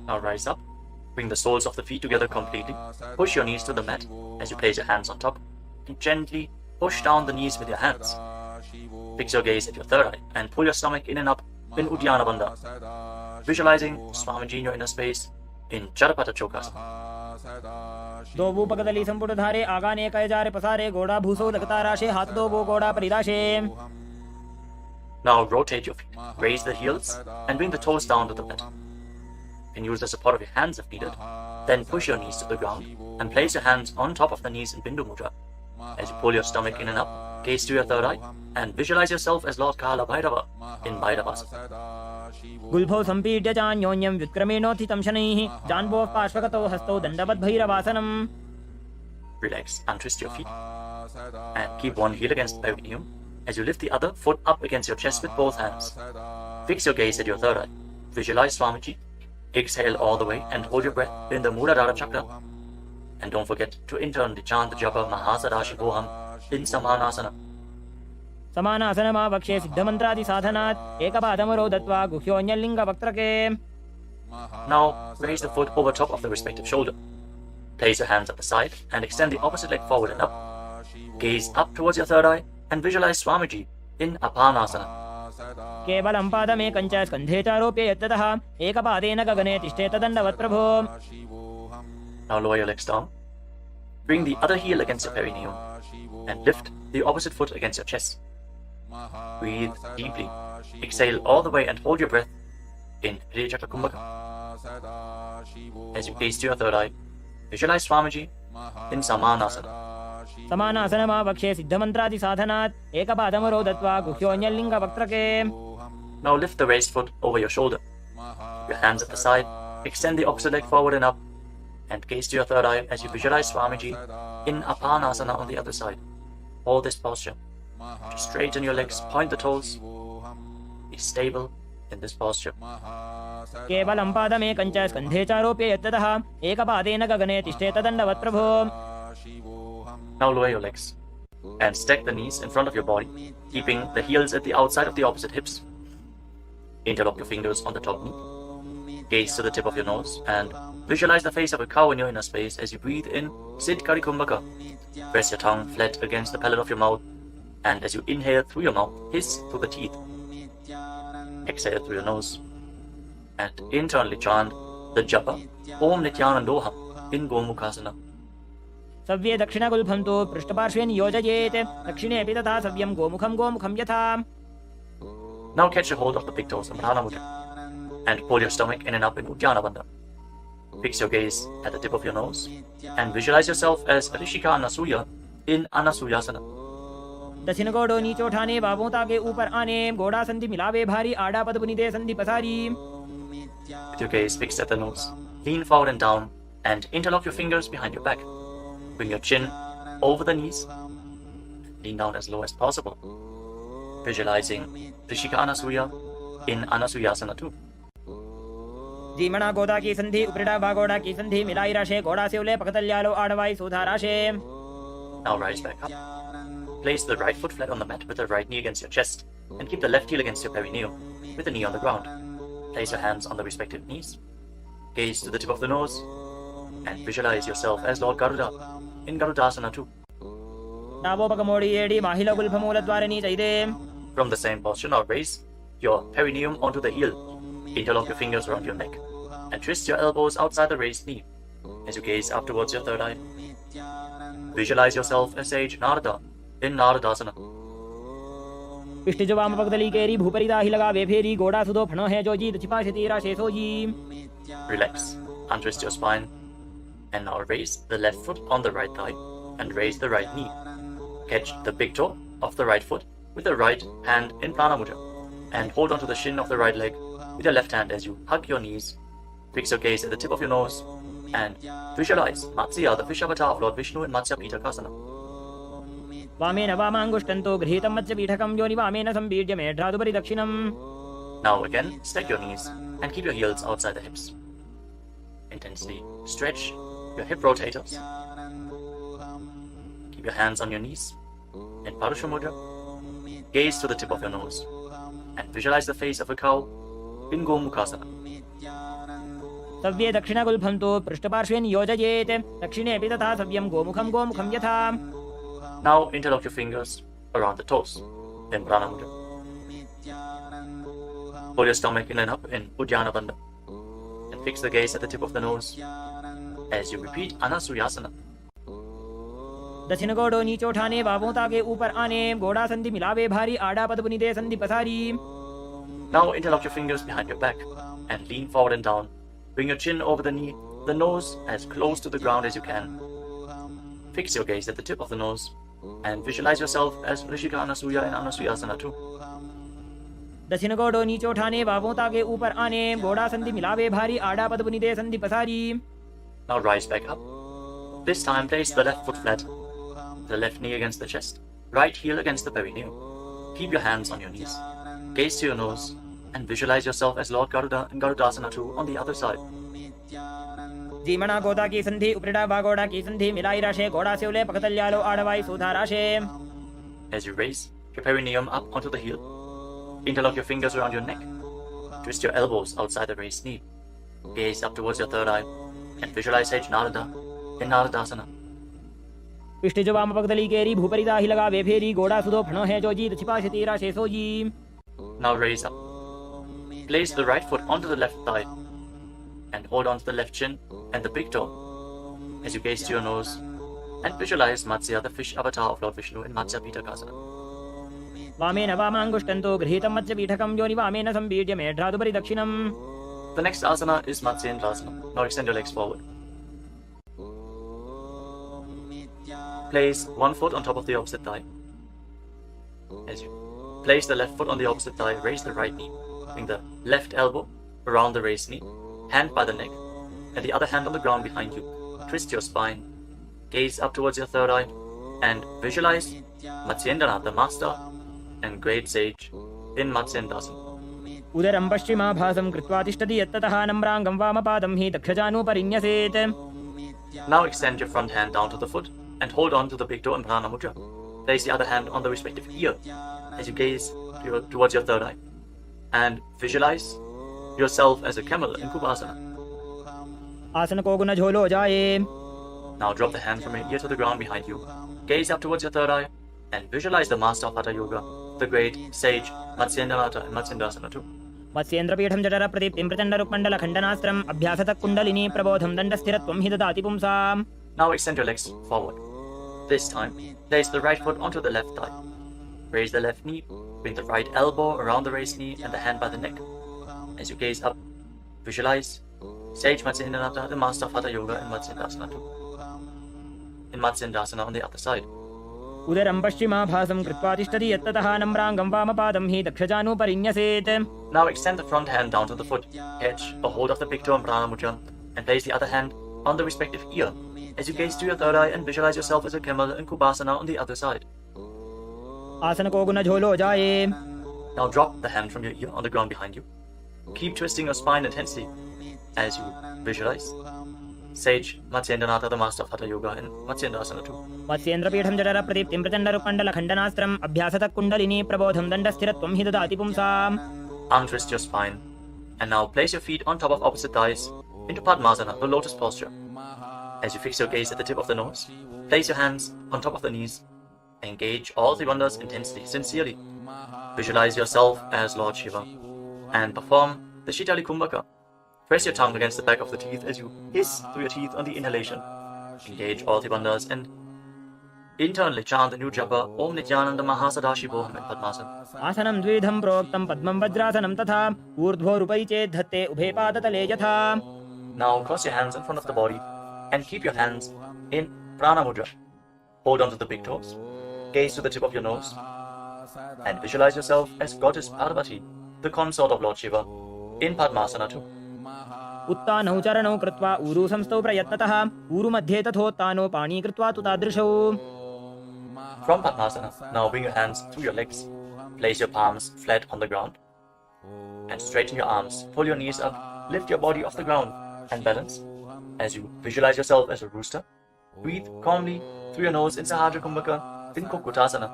Now rise up. Bring the soles of the feet together completely. Push your knees to the mat as you place your hands on top and gently push down the knees with your hands. Fix your gaze at your third eye and pull your stomach in and up in Uddiyana Bandha. Visualizing Swamiji in your inner space in Charapata Chokasana. दोबूपकदली संपुट धारे आगाने कयजारे पसारे गोड़ा भूसो लगता राशे हाथ दो वो गोड़ा परिदाशे. Now rotate your feet. Raise the heels and bring the toes down to the mat. can use the support of your hands if needed. Then push your knees to the ground and place your hands on top of the knees in Bindu Mudra. As you pull your stomach in and up, gaze to your third eye and visualize yourself as Lord Kala Bhairava in Bhairavasana. गुल्फौ सम्पीड्य चान्योन्यं व्युत्क्रमेणोत्थितं शनैः जान्वोः पार्श्वगतौ हस्तौ दण्डवद्भैरवासनम्. Relax, untwist your feet and keep one heel against the perineum as you lift the other foot up against your chest with both hands. Fix your gaze at your third eye. Visualize Swamiji. Exhale all the way and hold your breath in the Muladhara chakra. And don't forget to internally chant the japa Mahasadashivoham in Samanasana. समानासनमावक्षे सिद्धमन्त्रादिसाधनात् एकपादमरो दत्वा गुह्योऽन्यलिङ्गवक्त्रके. Now raise the foot over top of the respective shoulder. Place your hands at the side and extend the opposite leg forward and up. Gaze up towards your third eye and visualize Swamiji in Apanasana. केवलं पादमेकञ्च स्कन्धे चारोप्य यत्ततः एकपादेन गगने तिष्ठेत दण्डवत् प्रभो. Now lower your legs down. Bring the other heel against your perineum and lift the opposite foot against your chest. Breathe deeply. Exhale all the way and hold your breath in Hriya Chakra Kumbhaka. As you gaze to your third eye, visualize Swamiji in Samanasana. समानासनमावक्षे सिद्धमन्त्रादिसाधनात् एकपादमरो दत्वा गुह्योऽन्यलिङ्गवक्त्रके. Now lift the raised foot over your shoulder. Your hands at the side, extend the opposite leg forward and up, and gaze to your third eye as you visualize Swamiji in Apanasana on the other side. Hold this posture. Just straighten your legs, point the toes. Be stable in this posture. केवलं पादमेकञ्च स्कन्धे चारोप्य यत्ततः एकपादेन गगने तिष्ठेत दण्डवत् प्रभो. Now lower your legs and stack the knees in front of your body, keeping the heels at the outside of the opposite hips. Interlock your fingers on the top knee. Gaze to the tip of your nose and visualize the face of a cow in your inner space as you breathe in Siddh Kari Kumbhaka. Press your tongue flat against the palate of your mouth, and as you inhale through your mouth, hiss through the teeth. Exhale through your nose and internally chant the japa Om Nithyananda Yoga in Gomukhasana. सव्ये दक्षिणगुल्फं तु पृष्ठपार्श्वे नियोजयेत् दक्षिणेऽपि तथा सव्यं गोमुखं गोमुखं यथा. Now catch a hold of the big toes in Prana Mudra and pull your stomach in and up in Uddiyana Bandha. Fix your gaze at the tip of your nose and visualize yourself as Rishika Anasuya in Anasuyasana. दक्षिण गोडो नीचो ठाने बाबों ताके ऊपर आने गोड़ा संधि मिलावे भारी आड़ा पद पुनिदे संधि पसारी. With your gaze fixed at the nose, lean forward and down and interlock your fingers behind your back. Bring your chin over the knees. Lean down as low as possible. Visualizing Rishika Anasuya in Anasuyasana too. जीमणा गोदा की संधि उपरिड़ा बागोड़ा की संधि मिलाई राशे गोड़ा से उले पकतल्यालो आड़वाई सुधा राशे. Now rise back up. Place the right foot flat on the mat with the right knee against your chest and keep the left heel against your perineum with the knee on the ground. Place your hands on the respective knees. Gaze to the tip of the nose and visualize yourself as Lord Garuda in Garudasana too. From the same posture, now raise your perineum onto the heel. Interlock your fingers around your neck and twist your elbows outside the raised knee as you gaze up towards your third eye. Visualize yourself as sage Narada in Naradasana. पिष्टिजो वाम पगदली केरी भूपरिदा ही लगा वेफेरी गोड़ा सुदो फणो है जो जी दछिपा शतीरा शेषो जी. Relax, untwist your spine and now raise the left foot on the right thigh and raise the right knee. Catch the big toe of the right foot with the right hand in Prana Mudra and hold onto the shin of the right leg with your left hand as you hug your knees. Fix your gaze at the tip of your nose and visualize Matsya, the fish avatar of Lord Vishnu in Matsya Pitakasana. वामेन वामांगुष्टन्तो गृहीतं मत्स्य पीठकं योनि वामेन संपीड्य मेढ्रादुपरि दक्षिणम्. Now again, stack your knees and keep your heels outside the hips. Intensely stretch your hip rotators. Keep your hands on your knees in Parusha Mudra. Gaze to the tip of your nose and visualize the face of a cow in Gomukhasana. सव्ये दक्षिणगुल्फं तु पृष्ठपार्श्वे नियोजयेत् दक्षिणेऽपि तथा सव्यं गोमुखं गोमुखं यथा. Now interlock your fingers around the toes in Prana Mudra. Pull your stomach in and up in Uddiyana Bandha and fix the gaze at the tip of the nose as you repeat Anasuyasana. दक्षिण गोडो नीचो ठाने बाबों ताके ऊपर आने गोड़ा संधि मिलावे भारी आड़ा पद पुनिदे संधि पसारी. Now interlock your fingers behind your back and lean forward and down Bring your chin over the knee, the nose as close to the ground as you can. Fix your gaze at the tip of the nose and visualize yourself as Rishika Anasuya in Anasuya Asana 2. दक्षिण गोडो नीचे उठाने, बाहों ताके ऊपर आने, गोड़ा संधि मिलावे भारी, आड़ा पद बुनिदे संधि पसारी. Now rise back up. This time place the left foot flat, the left knee against the chest, right heel against the perineum. Keep your hands on your knees. Gaze to your nose and visualize yourself as Lord Garuda in Garudasana 2 on the other side. जीमणा गोदा की संधि, उपरिडा बागोड़ा की संधि, मिलाई राशे, गोड़ा से उले पकतल्यालो आड़वाई सुधा राशे. As you raise your perineum up onto the heel, interlock your fingers around your neck. Twist your elbows outside the raised knee. Gaze up towards your third eye and visualize Sage Narada in Naradasana. पिष्ट जो वाम पगदली केरी, भूपरिदा ही लगा वे फेरी, गोड़ा सुधो फणो है जो जी, छिपा शती राशे sooji. Now raise up. Place the right foot onto the left thigh and hold on to the left chin and the big toe as you gaze to your nose and visualize Matsya, the fish avatar of Lord Vishnu in Matsya Pitakasana. वामेन वामांगुष्टन्तो गृहीतं मत्स्य पीठकं योनि वामेन संबीड्य मेढ्रादुपरि दक्षिणम्. The next asana is Matsyendrasana. Now extend your legs forward. Place one foot on top of the opposite thigh. As you place the left foot on the opposite thigh, raise the right knee. Bring the left elbow around the raised knee, hand by the neck, and the other hand on the ground behind you. Twist your spine. Gaze up towards your third eye and visualize Matsyendranath, the master and great sage in Matsyendrasana. उदरं पश्चिमाभासं कृत्वा तिष्ठति यत्ततः नम्राङ्गं वामपादं हि दक्षजानुपरिन्यसेत्. Now extend your front hand down to the foot and hold on to the big toe in Prana Mudra. Place the other hand on the respective ear as you gaze towards your third eye and visualize yourself as a camel in Kubasana. आसन को गुण झोलो जाए. Now drop the hand from your ear to the ground behind you. Gaze up towards your third eye and visualize the master of Hatha Yoga, the great sage Matsyendranath in Matsyendrasana 2. मत्स्येन्द्रपीठं जठर प्रदीप्तिं प्रचण्डरुक्मण्डल खण्डनास्त्रम् अभ्यासतः kundalini प्रबोधं दण्डस्थिरत्वं हि ददाति पुंसाम्. Now extend your legs forward. This time, place the right foot onto the left thigh. Raise the left knee, bring the right elbow around the raised knee and the hand by the neck. As you gaze up, visualize Sage Matsyendranath, the master of Hatha Yoga in Matsyendrasana 2. In Matsyendrasana on the other side. उदरं पश्चिमाभासं कृत्वा तिष्ठति यत्ततः नम्राङ्गं वामपादं हि दक्षजानुपरिन्यसेत्. Now extend the front hand down to the foot, catch a hold of the big toe in Prana Mudra, and place the other hand on the respective ear as you gaze to your third eye and visualize yourself as a camel in Kubasana on the other side. आसन को गुण झोलो जाए. Now drop the hand from your ear on the ground behind you. Keep twisting your spine intensely as you visualize Sage Matsyendranath, the master of Hatha Yoga in Matsyendrasana 2. मत्स्येन्द्रपीठं जठर प्रदीप्तिं प्रचण्डरुक्मण्डल खण्डनास्त्रम् अभ्यासतः kundalini प्रबोधं दण्डस्थिरत्वं हि ददाति पुंसाम्. Untwist your spine and now place your feet on top of opposite thighs into Padmasana, the lotus posture. As you fix your gaze at the tip of the nose, place your hands on top of the knees. Engage all the bandhas intensely, sincerely. Visualize yourself as Lord Shiva and perform the Shitali Kumbhaka. Press your tongue against the back of the teeth as you hiss through your teeth on the inhalation. Engage all the bandhas and internally chant the new japa Om Nithyananda Yoga in Padmasana. आसनं द्विधं प्रोक्तं पद्मं वज्रासनं तथा ऊर्ध्वोरुपरि चेत् धत्ते उभे पादतले यथा. Now cross your hands in front of the body and keep your hands in Prana Mudra. Hold on to the big toes. Gaze to the tip of your nose and visualize yourself as Goddess Parvati, the consort of Lord Shiva, in Padmasana 2. उत्तानौ चरणौ कृत्वा ऊरु संस्थौ प्रयत्नतः ऊरु मध्ये तथोत्तानो पाणी कृत्वा तु तादृशौ. From Padmasana, now bring your hands through your legs. Place your palms flat on the ground and straighten your arms. Pull your knees up, lift your body off the ground and balance. As you visualize yourself as a rooster, breathe calmly through your nose in Sahajra Kumbhaka in Kukutasana.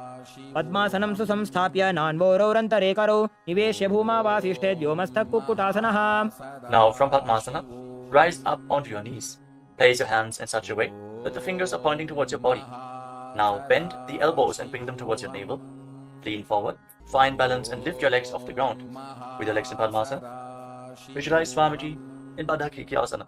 पद्मासनं सुसंस्थाप्य नान्वोरौरन्तरे करौ निवेश्य भूमावासिष्ठे व्योमस्थः कुक्कुटासनः. Now from Padmasana, rise up onto your knees. Place your hands in such a way that the fingers are pointing towards your body. Now bend the elbows and bring them towards your navel. Lean forward, find balance and lift your legs off the ground. With your legs in Padmasana, visualize Swamiji in Bandhas.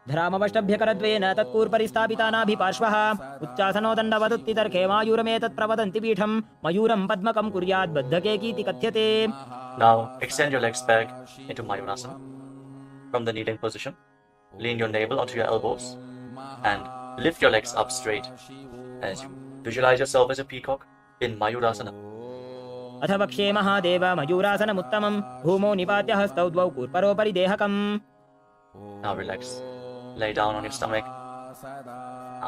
धरामवष्टभ्यकरद्वेन तत्कूर्परि स्थापितानाभिपार्श्वः उच्चासनो दण्डवदुत्तितर्के मायूरमेतत् प्रवदन्ति पीठं मयूरं पद्मकं कुर्यात् बद्धके कीति कथ्यते. Now extend your legs back into Mayurasana. from the kneeling position. Lean your navel onto your elbows and lift your legs up straight as you visualize yourself as a peacock in Mayurasana. अथ वक्षे महादेव मयूरासनमुत्तमं भूमौ निपात्य हस्तौ द्वौ कूर्परोपरि देहकम्. Now relax. Lay down on your stomach.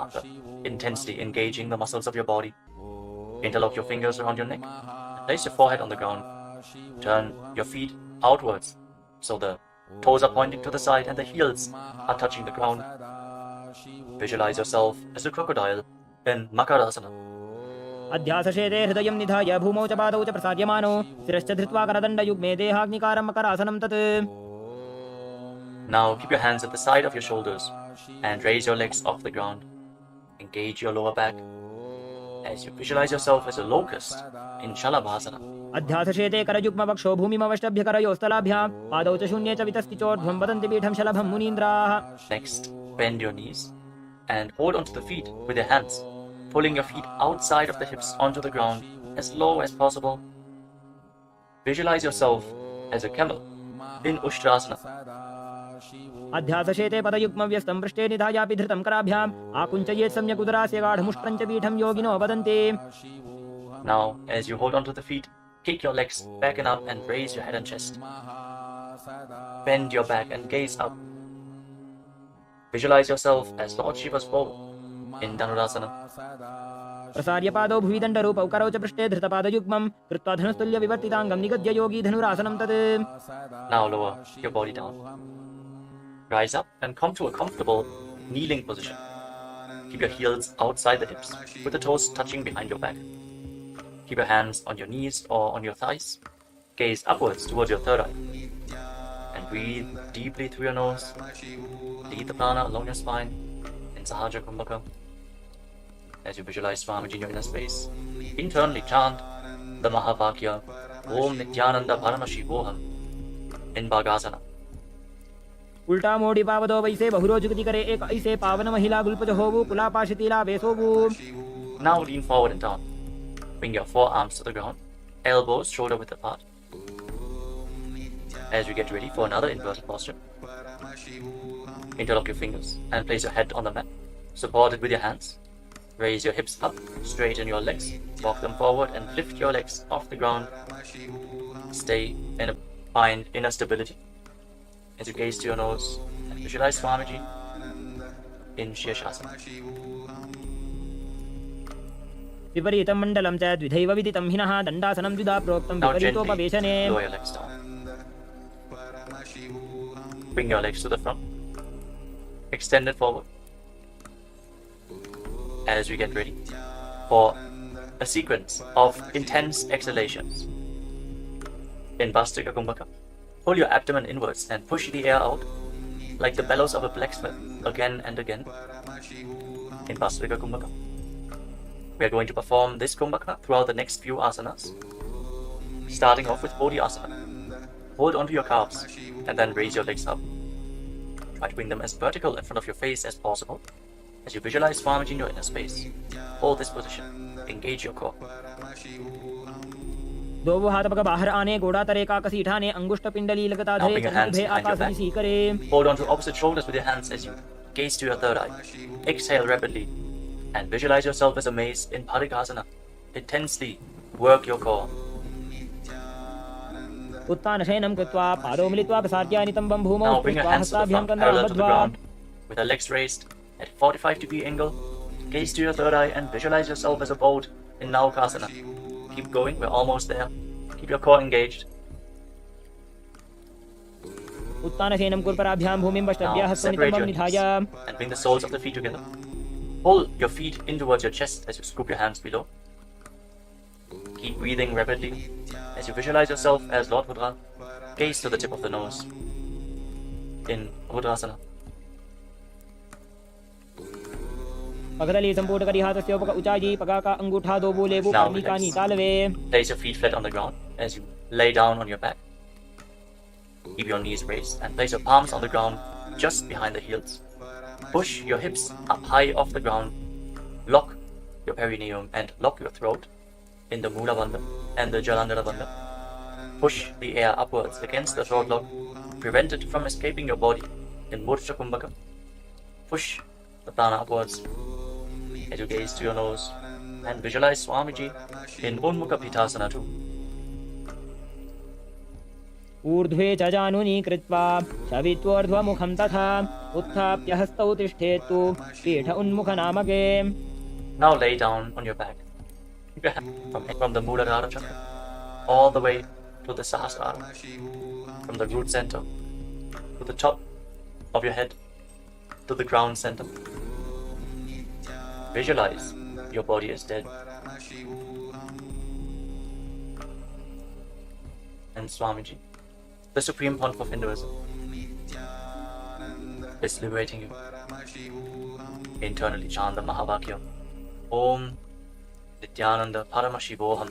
After intensely engaging the muscles of your body, interlock your fingers around your neck and place your forehead on the ground. Turn your feet outwards so the toes are pointing to the side and the heels are touching the ground. Visualize yourself as a crocodile in Makarasana. अध्यासशेते हृदयं निधाय भूमौ च पादौ च प्रसार्यमानो शिरश्च धृत्वा करदण्डयुग्मे देहाग्निकारं मकरासनं तत्. Now keep your hands at the side of your shoulders and raise your legs off the ground. Engage your lower back as you visualize yourself as a locust in Shalabhasana. अध्यासशेते करयुग्मवक्षो भूमिमवष्टभ्य करयोस्तलाभ्यां पादौ च शून्ये च वितस्तिचोर्ध्वं वदन्ति पीठं शलभं मुनीन्द्राः. Next, bend your knees and hold onto the feet with your hands, pulling your feet outside of the hips onto the ground as low as possible. Visualize yourself as a camel in Ushtrasana. अध्यासशेते पदयुग्मव्यस्तं पृष्ठे निधायापि धृतं कराभ्याम् आकुञ्चयेत् सम्यक् उदरास्य गाढमुष्ट्रं च पीठं योगिनो वदन्ति. Now, as you hold onto the feet, kick your legs back and up and raise your head and chest. Bend your back and gaze up. Visualize yourself as Lord Shiva's bow in Dhanurasana. प्रसार्य पादौ भुवि दण्डरूपौ करौ च पृष्ठे धृतपादयुग्मं कृत्वा धनुस्तुल्य विवर्तिताङ्गं निगद्य योगी धनुरासनं तत्. Now lower your body down. Rise up and come to a comfortable kneeling position. Keep your heels outside the hips with the toes touching behind your back. Keep your hands on your knees or on your thighs. Gaze upwards towards your third eye. And breathe deeply through your nose. Lead the prana along your spine in Sahaja Kumbhaka. As you visualize Swamiji in your inner space, internally chant the Mahavakya Om Nithyananda Paramashivam in Bhagasana. उल्टा मोड़ी पावदो वैसे बहुरो जुगति करे एक ऐसे पावन महिला गुल्पज होवु कुलापाशितीला वेसोवु. Now lean forward and down. Bring your forearms to the ground, elbows shoulder width apart. As you get ready for another inverted posture, interlock your fingers and place your head on the mat. Support it with your hands. Raise your hips up, straighten your legs, walk them forward and lift your legs off the ground. Stay in a fine inner stability. As you gaze to your nose and visualize Swamiji in Shirshasana. विपरीतं मण्डलं च द्विधैव विदितं हिनः दण्डासनं द्विधा प्रोक्तं Now gently विपरीतोपवेशने. lower your legs down. Bring your legs to the front. Extend it forward. As we get ready for a sequence of intense exhalations. In Bhastrika Kumbhaka, pull your abdomen inwards and push the air out like the bellows of a blacksmith again and again. In Bhastrika Kumbhaka, we are going to perform this Kumbhaka throughout the next few asanas. Starting off with Bodhi Asana. Hold onto your calves and then raise your legs up. Try to bring them as vertical in front of your face as possible. As you visualize Swamiji in your inner space, hold this position. Engage your core. दोवो हाथ पग बाहर आने गोड़ा तरे का कसी ठाने अंगुष्ठ पिंडली लगता Now धरे bring your hands चतुर्भे behind your Akash back. दिशी करे. Hold on to opposite shoulders with your hands as you gaze to your third eye. Exhale rapidly and visualize yourself as a mace in Parikasana. Intensely work your core. उत्तानशयनं कृत्वा पादौ मिलित्वा प्रसार्य नितम्बं भूमौ Now bring your कृत्वा hands to the हस्ताभ्यां front, कन्दां parallel to the बद्ध्वा. ground, with your legs raised at 45-degree angle. Gaze to your third eye and visualize yourself as a boat in Naukasana. Keep going, we're almost there. Keep your core engaged. उत्तानशयनं कुर्पराभ्यां भूमिं पश्चाभ्य Now separate हस्तनितम्बं your knees निधाय. and bring the soles of the feet together. Pull your feet in towards your chest as you scoop your hands below. Keep breathing rapidly as you visualize yourself as Lord Rudra. Gaze to the tip of the nose in Rudrasana. पगदली संपूर्ण करी हाथस्य उपक उचाई पगा का अंगूठा दो बोले वो Now पानी का relax. निकालवे. Place your feet flat on the ground as you lay down on your back. Keep your knees raised and place your palms on the ground just behind the heels. Push your hips up high off the ground. Lock your perineum and lock your throat in the Mula Bandha and the Jalandhara Bandha. Push the air upwards against the throat lock Prevent it from escaping your body in Murcha Kumbhaka. Push the prana upwards. As you gaze to your nose and visualize Swamiji in Unmukha Pitasana too. ऊर्ध्वे च जानुनी कृत्वा शवित्वोर्ध्वमुखं तथा उत्थाप्य हस्तौ तिष्ठेत्तु पीठ उन्मुखनामके. Now lay down on your back. Keep your hand from the Muladhara chakra all the way to the Sahasrara, from the root center to the top of your head to the ground center. Visualize your body is dead. And Swamiji, the supreme pontiff of Hinduism, is liberating you. Internally chant the Mahavakya. Om Nithyananda Paramashivoham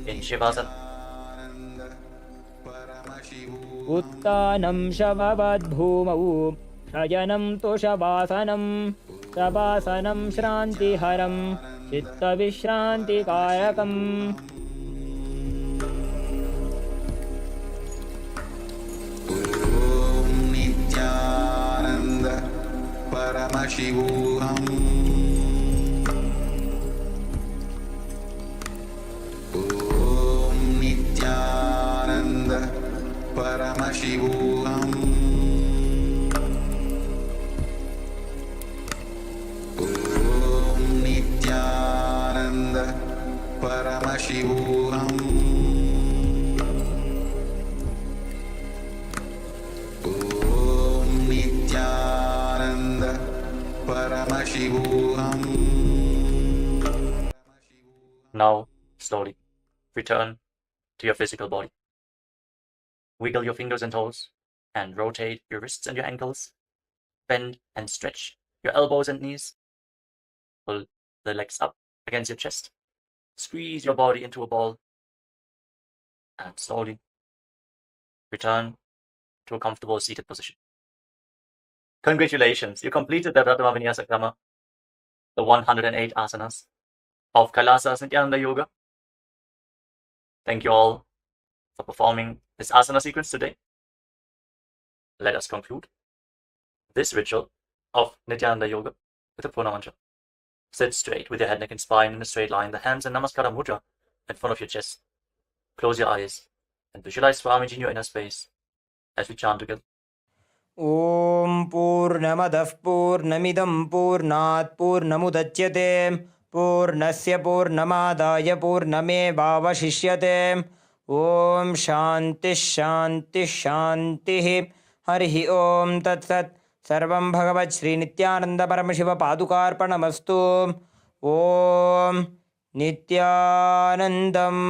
in Shivasana. उत्तानं शववद्भूमौ शयनं तु शवासनं शवासनं श्रान्तिहरं चित्तविश्रान्तिकायकम्. नित्यानन्द परमशिवोऽहम्. ॐ नित्यानन्द परमशिवोऽहम्. ॐ नित्यानन्द परमशिवोऽहम्. नित्यानन्द परमशिवोऽहम्. Now, slowly, return to your physical body. Wiggle your fingers and toes, and rotate your wrists and your ankles. Bend and stretch your elbows and knees. Pull the legs up against your chest. Squeeze your body into a ball. And slowly, return to a comfortable seated position. Congratulations, you completed the Vinyasa Krama, the 108 asanas of Kailasa's Nithyananda Yoga. Thank you all for performing this asana sequence today. Let us conclude this ritual of Nithyananda Yoga with a Purna mantra. Sit straight with your head, neck and spine in a straight line, the hands in Namaskara mudra in front of your chest. Close your eyes and visualize Swamiji in your inner space as we chant together. ॐ पूर्णमदः पूर्णमिदं पूर्णात् पूर्णमुदच्यते पूर्णस्य पूर्णमादाय पूर्णमेवावशिष्यते. ॐ शान्तिः शान्तिः शान्तिः. हरिः ॐ तत्सत्. सर्वं भगवत् श्रीनित्यानन्द परमशिवपादुकार्पणमस्तु. ॐ नित्यानन्दम्.